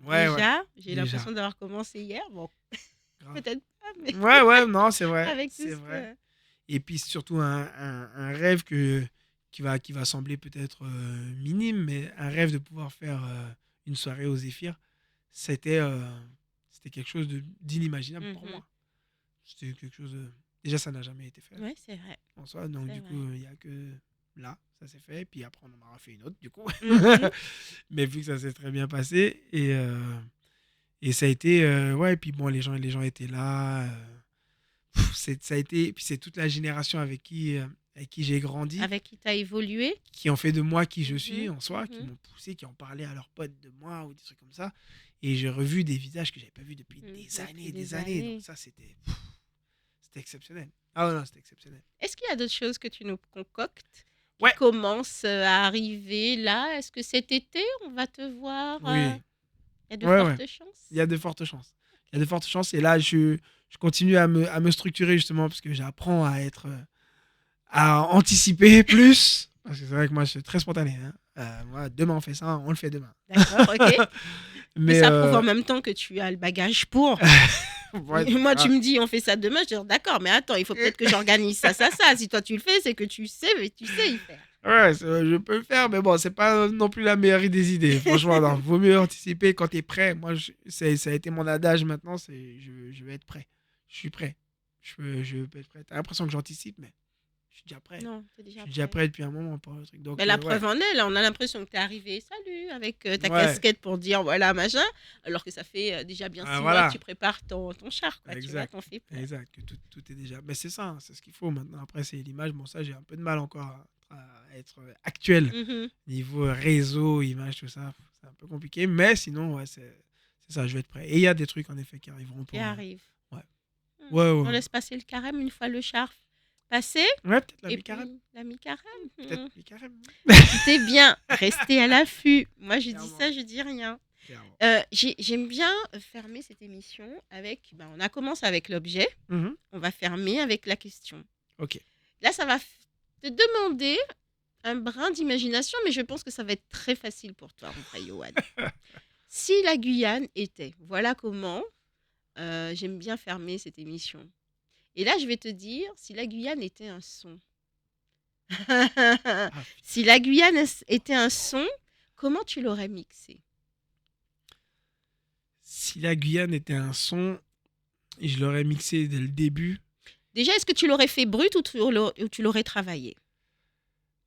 ouais, ouais. Déjà, j'ai Déjà. l'impression d'avoir commencé hier. Bon, Grave. peut-être pas, mais Ouais, ouais, non, c'est vrai. avec tout C'est ce vrai. que... Et puis surtout un rêve qui va sembler peut-être minime, mais un rêve de pouvoir faire une soirée au Zéphyr, c'était c'était quelque chose d'inimaginable pour Mhm. moi. C'était quelque chose. Déjà, ça n'a jamais été fait Oui, c'est vrai, en soi, donc c'est du coup, vrai. il n'y a que là, ça s'est fait, puis après, on en aura fait une autre, du coup. Mhm. Mais vu que ça s'est très bien passé, et ça a été. Ouais, et puis bon, les gens étaient là. Ça a été, puis c'est toute la génération avec qui j'ai grandi, Avec qui tu as évolué. qui ont fait de moi qui je suis Mhm. en soi, qui Mhm. m'ont poussé, qui ont parlé à leurs potes de moi ou des trucs comme ça. Et j'ai revu des visages que j'avais pas vus depuis des années Depuis et des des années. Donc années. ça, c'était exceptionnel. Ah ouais, non, c'était exceptionnel. Est-ce qu'il y a d'autres choses que tu nous concoctes qui Ouais, commencent à arriver là? Est-ce que cet été, on va te voir? oui, Il y a de ouais, ouais. fortes Il chances. y a de fortes chances. Il y a Ok. de fortes chances. Et là, je continue à me structurer justement parce que j'apprends à être, à anticiper plus. Parce que c'est vrai que moi, je suis très spontané. Hein. Moi, demain, on fait ça, on le fait demain. D'accord, ok. Mais Mais ça prouve en même temps que tu as le bagage pour. ouais, c'est Moi, tu grave. me dis, on fait ça demain, je dis, d'accord, mais attends, il faut peut-être que j'organise ça, ça, ça. Si toi tu le fais, c'est que tu sais, mais tu sais y faire. Ouais, je peux le faire, mais bon, c'est pas non plus la meilleure des idées. Franchement, non, vaut mieux anticiper quand tu es prêt. Moi, ça a été mon adage maintenant, je vais être prêt. Je suis prêt. Je peux être prêt. T'as l'impression que j'anticipe, mais je suis déjà prêt. Non, t'es Je déjà suis déjà prêt. prêt depuis un moment pour le truc. Mais Donc, la ouais. preuve en est, là, on a l'impression que tu es arrivé, salut, avec ta Ouais. casquette pour dire, voilà, machin, alors que ça fait déjà bien Ah, 6 mois que voilà. tu prépares ton char, quoi, tu vois, Exact. t'en fais plein. Exact. Que tout est déjà. Mais c'est ça, hein, c'est ce qu'il faut maintenant. Après, c'est l'image. Bon, ça, j'ai un peu de mal encore à être actuel. Mhm. Niveau réseau, image, tout ça, c'est un peu compliqué. Mais sinon, ouais, c'est ça, je vais être prêt. Et il y a des trucs, en effet, qui arriveront Qui pour. arrive. Ouais. Hmm. Ouais, ouais, On ouais. laisse passer le carême une fois le char passé, Ouais, peut-être la et mi-carême. puis la mi-carême. Peut-être Hmm. mi-carême. Profitez bien, restez à l'affût. Moi, je dis Clairement. ça, je dis rien. Clairement. J'aime bien fermer cette émission avec. Ben, on a commencé avec l'objet, Mhm. on va fermer avec la question. Ok. Là, ça va te demander un brin d'imagination, mais je pense que ça va être très facile pour toi, mon frère Johan. Si la Guyane était, voilà comment j'aime bien fermer cette émission. Et là, je vais te dire, si la Guyane était un son. Ah, putain. Si la Guyane était un son, comment tu l'aurais mixé? Si la Guyane était un son, et je l'aurais mixé dès le début, Déjà, est-ce que tu l'aurais fait brut ou tu l'aurais travaillé?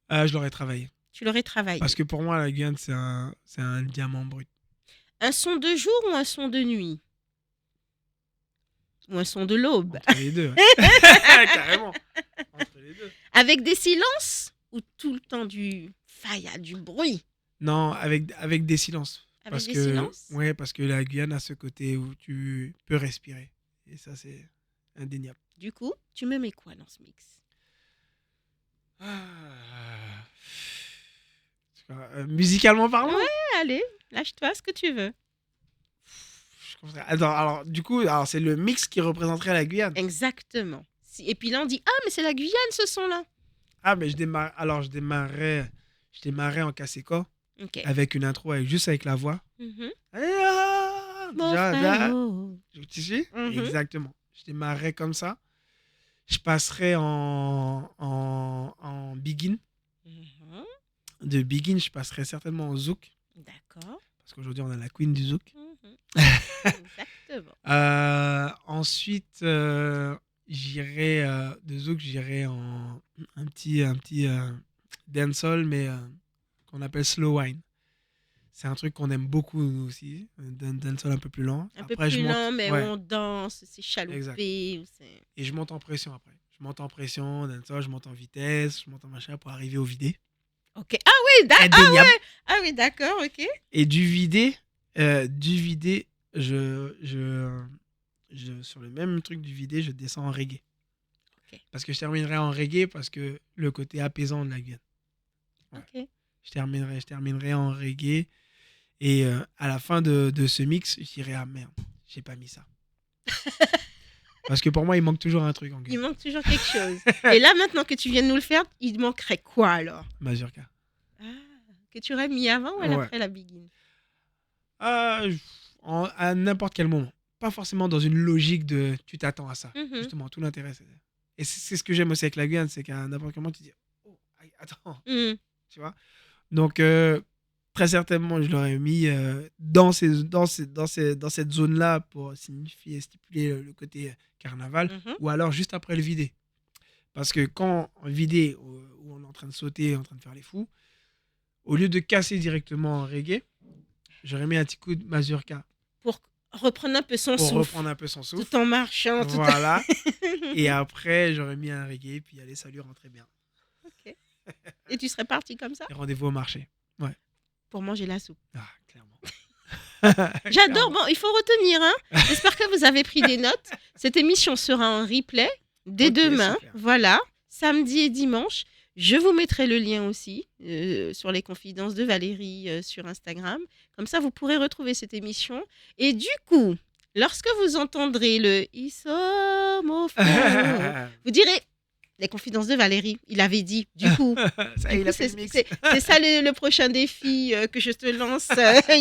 je l'aurais travaillé. Tu l'aurais travaillé. Parce que pour moi, la Guyane, c'est un diamant brut. Un son de jour ou un son de nuit? Ou un son de l'aube? Entre les deux. Ouais. Carrément. Entre les deux. Avec des silences ou tout le temps du faïa, du bruit? Non, avec des silences. Avec des Que, silences? ouais, parce que la Guyane a ce côté où tu peux respirer. Et ça, c'est indéniable. Du coup, tu me mets quoi dans ce mix? Ah. Musicalement parlant? Ouais, allez, lâche-toi ce que tu veux. Attends, alors, du coup, alors, c'est le mix qui représenterait la Guyane. Exactement. Et puis là, on dit, ah, mais c'est la Guyane, ce son-là. Ah, mais je démarrais en Kaseko Ok. avec une intro, juste avec la voix. Mhm. Mon Déjà, frère. là, Oh. tu sais? Mhm. Exactement. Je démarrais comme ça. Je passerais en Begin. Mhm. De Begin, je passerais certainement au Zouk. D'accord. Parce qu'aujourd'hui, on a la queen du Zouk. Mhm. Exactement. Ensuite, j'irai de Zouk, j'irai en un petit dancehall, mais qu'on appelle slow wine. C'est un truc qu'on aime beaucoup nous aussi, un dancehall un peu plus lent. Un peu Après, je plus lent, monte, mais ouais, on danse, c'est exact. chaloupé. Et je monte en pression après. Je monte en pression, dancehall, je monte en vitesse, je monte en machin pour arriver au vidé. Ok. Ah oui, Indéniable. ah oui, d'accord, ok. Et du vidé, sur le même truc du vidé, je descends en reggae. Ok. Parce que je terminerai en reggae parce que le côté apaisant de la Guyane. Ouais. Ok. Je terminerai en reggae. Et à la fin de ce mix, je dirais, ah merde, j'ai pas mis ça. Parce que pour moi, il manque toujours un truc en Il Guyane. manque toujours quelque chose. Et là, maintenant que tu viens de nous le faire, il manquerait quoi alors? Mazurka. Ah, que tu aurais mis avant ou Ouais. après la begin? Ah, à n'importe quel moment. Pas forcément dans une logique de tu t'attends à ça. Mhm. Justement, tout l'intérêt, c'est. Et c'est ce que j'aime aussi avec la Guyane, c'est qu'à n'importe quel moment, tu dis, oh, aïe, attends, Mhm. tu vois. Donc, très certainement, je l'aurais mis dans cette zone-là pour signifier, stipuler le côté carnaval, Mhm. ou alors juste après le vidé. Parce que quand en vidé, où on est en train de sauter, en train de faire les fous, au lieu de casser directement en reggae, j'aurais mis un petit coup de mazurka Pour reprendre un peu son pour souffle, reprendre un peu son souffle. tout en marchant, tout en... Voilà. Et après, j'aurais mis un reggae, puis allez, salut, rentrez bien. Ok. Et tu serais parti comme ça Et rendez-vous au marché. Ouais. pour manger la soupe. Ah, clairement. J'adore. Clairement. Bon, il faut retenir, hein. J'espère que vous avez pris des notes. Cette émission sera en replay dès Ok, demain. super. Voilà, samedi et dimanche. Je vous mettrai le lien aussi sur les confidences de Valérie sur Instagram. Comme ça, vous pourrez retrouver cette émission. Et du coup, lorsque vous entendrez le Isomophone, vous direz les confidences de Valérie. Il avait dit. Du coup, Ça, du il coup, a fait le mix. c'est ça le prochain défi que je te lance,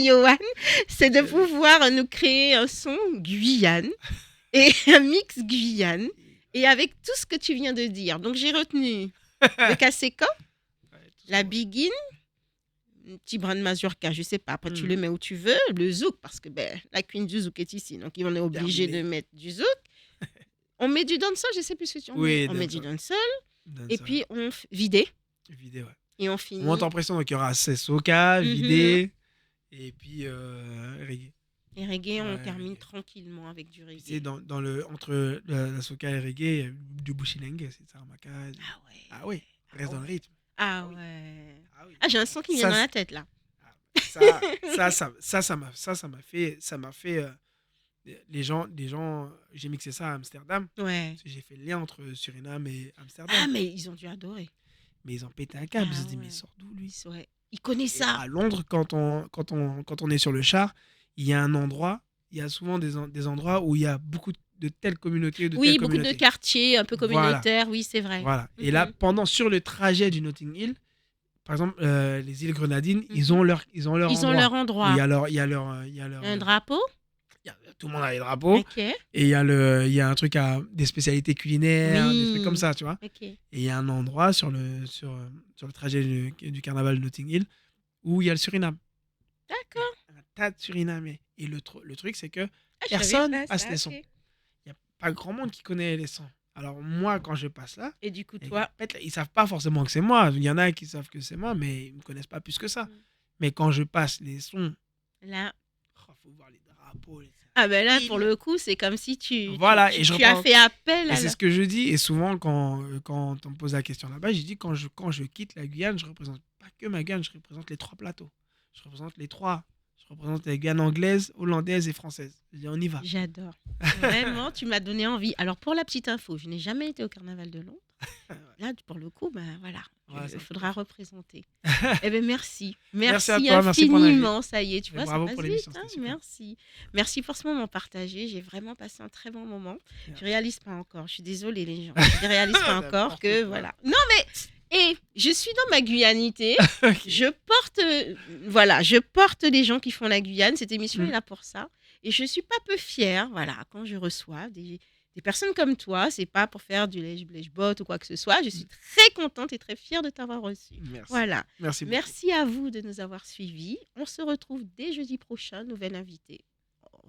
Johan. C'est de pouvoir nous créer un son Guyane et un mix Guyane. Et avec tout ce que tu viens de dire. Donc, j'ai retenu le Kaseko, Ouais, tout la ça. Begin, un petit brin de mazurka, je sais pas. Après, tu le Mhm. mets où tu veux. Le zouk, parce que la queen du zouk est ici. Donc, on est obligé de Terminé. mettre du zouk. On met du dancehall, je sais plus ce que tu en mets. Oui, On met du dancehall. dancehall. Et puis, on vidé. Vidé, ouais. Et on On finit. monte en pression, donc il y aura Soka, Mhm. vidé, et puis reggae. Et reggae, on Ouais, termine reggae. tranquillement avec du Puis, tu sais, reggae. entre la soca et le reggae, il y a du bushilengue, c'est Saramaka. Ah ouais. Ah oui, reste dans le rythme. Ah Ah oui. ouais. Ah oui. Ah, j'ai un son qui me vient Ça, dans la tête là. ça m'a fait les gens, j'ai mixé ça à Amsterdam. Ouais. Parce que j'ai fait le lien entre Suriname et Amsterdam. Ah, mais ils ont dû adorer. Mais ils ont pété un câble. Ah Ils se disent, mais ouais. il sort d'où lui? Ouais. Ils connaissent Et ça. à Londres, quand on est sur le char, il y a un endroit, il y a souvent des endroits où il y a beaucoup de telles communautés, de Oui, telles beaucoup de communautés. quartiers un peu Voilà, communautaires, oui, c'est vrai. voilà. Et là, Mhm. sur le trajet du Notting Hill, par exemple, les îles Grenadines, ils Mhm. ont leur Ils ont endroit. leur Où endroit. Un drapeau. tout le monde a les drapeaux. Ok. Et il y a un truc des spécialités culinaires, des trucs comme Oui. ça, tu vois. Ok. Et il y a un endroit sur le trajet du carnaval de Notting Hill où il y a le Suriname. Il y D'accord. a un tas de Surinamais. Et le truc, c'est que Ah, je savais personne pas passe ça. les sons. Ok. Il n'y a pas grand monde qui connaît les sons. Alors moi, quand je passe là, Et du coup, les toi. gars pètent, ils savent pas forcément que c'est moi. Il y en a qui savent que c'est moi, mais ils me connaissent pas plus que ça. Mais quand je passe les sons, Là. faut voir les drapeaux. Ah ben là, pour le coup, c'est comme si Voilà, et je tu as reprends. fait appel Et à c'est la... ce que je dis. Et souvent, quand on me pose la question là-bas, je dis quand je quitte la Guyane, je représente pas que ma Guyane, je représente les 3 plateaux. Je représente les 3. Je représente les Guyanes anglaises, hollandaises et françaises. Je dis, on y va. J'adore. Vraiment, tu m'as donné envie. Alors, pour la petite info, je n'ai jamais été au Carnaval de Londres. Là, pour le coup, ben voilà, Ouais, il ça me faudra touche. représenter. Eh bien, merci. Merci à Merci toi, merci pour l'invite. infiniment. Ça y est, tu Et vois, ça bravo passe pour vite, l'émission, hein. c'était super. Merci. Merci pour ce moment partagé. J'ai vraiment passé un très bon moment. Je Merci. réalise pas encore. Je suis désolée, les gens. Je ne réalise pas encore N'importe que, quoi. voilà. Non, mais, et je suis dans ma Guyanité. Ok. Je porte, voilà, je porte les gens qui font la Guyane. Cette émission est Mm. là pour ça. Et je suis pas peu fière, voilà, quand je reçois des personnes comme toi. C'est pas pour faire du lèche-bot ou quoi que ce soit. Je suis très contente et très fière de t'avoir reçu. Merci. Voilà. Merci beaucoup. Merci à vous de nous avoir suivis. On se retrouve dès jeudi prochain, nouvel invité.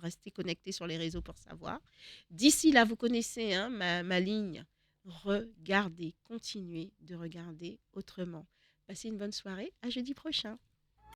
Restez connectés sur les réseaux pour savoir. D'ici là, vous connaissez, hein, ma ligne. Regardez, continuez de regarder autrement. Passez une bonne soirée. À jeudi prochain.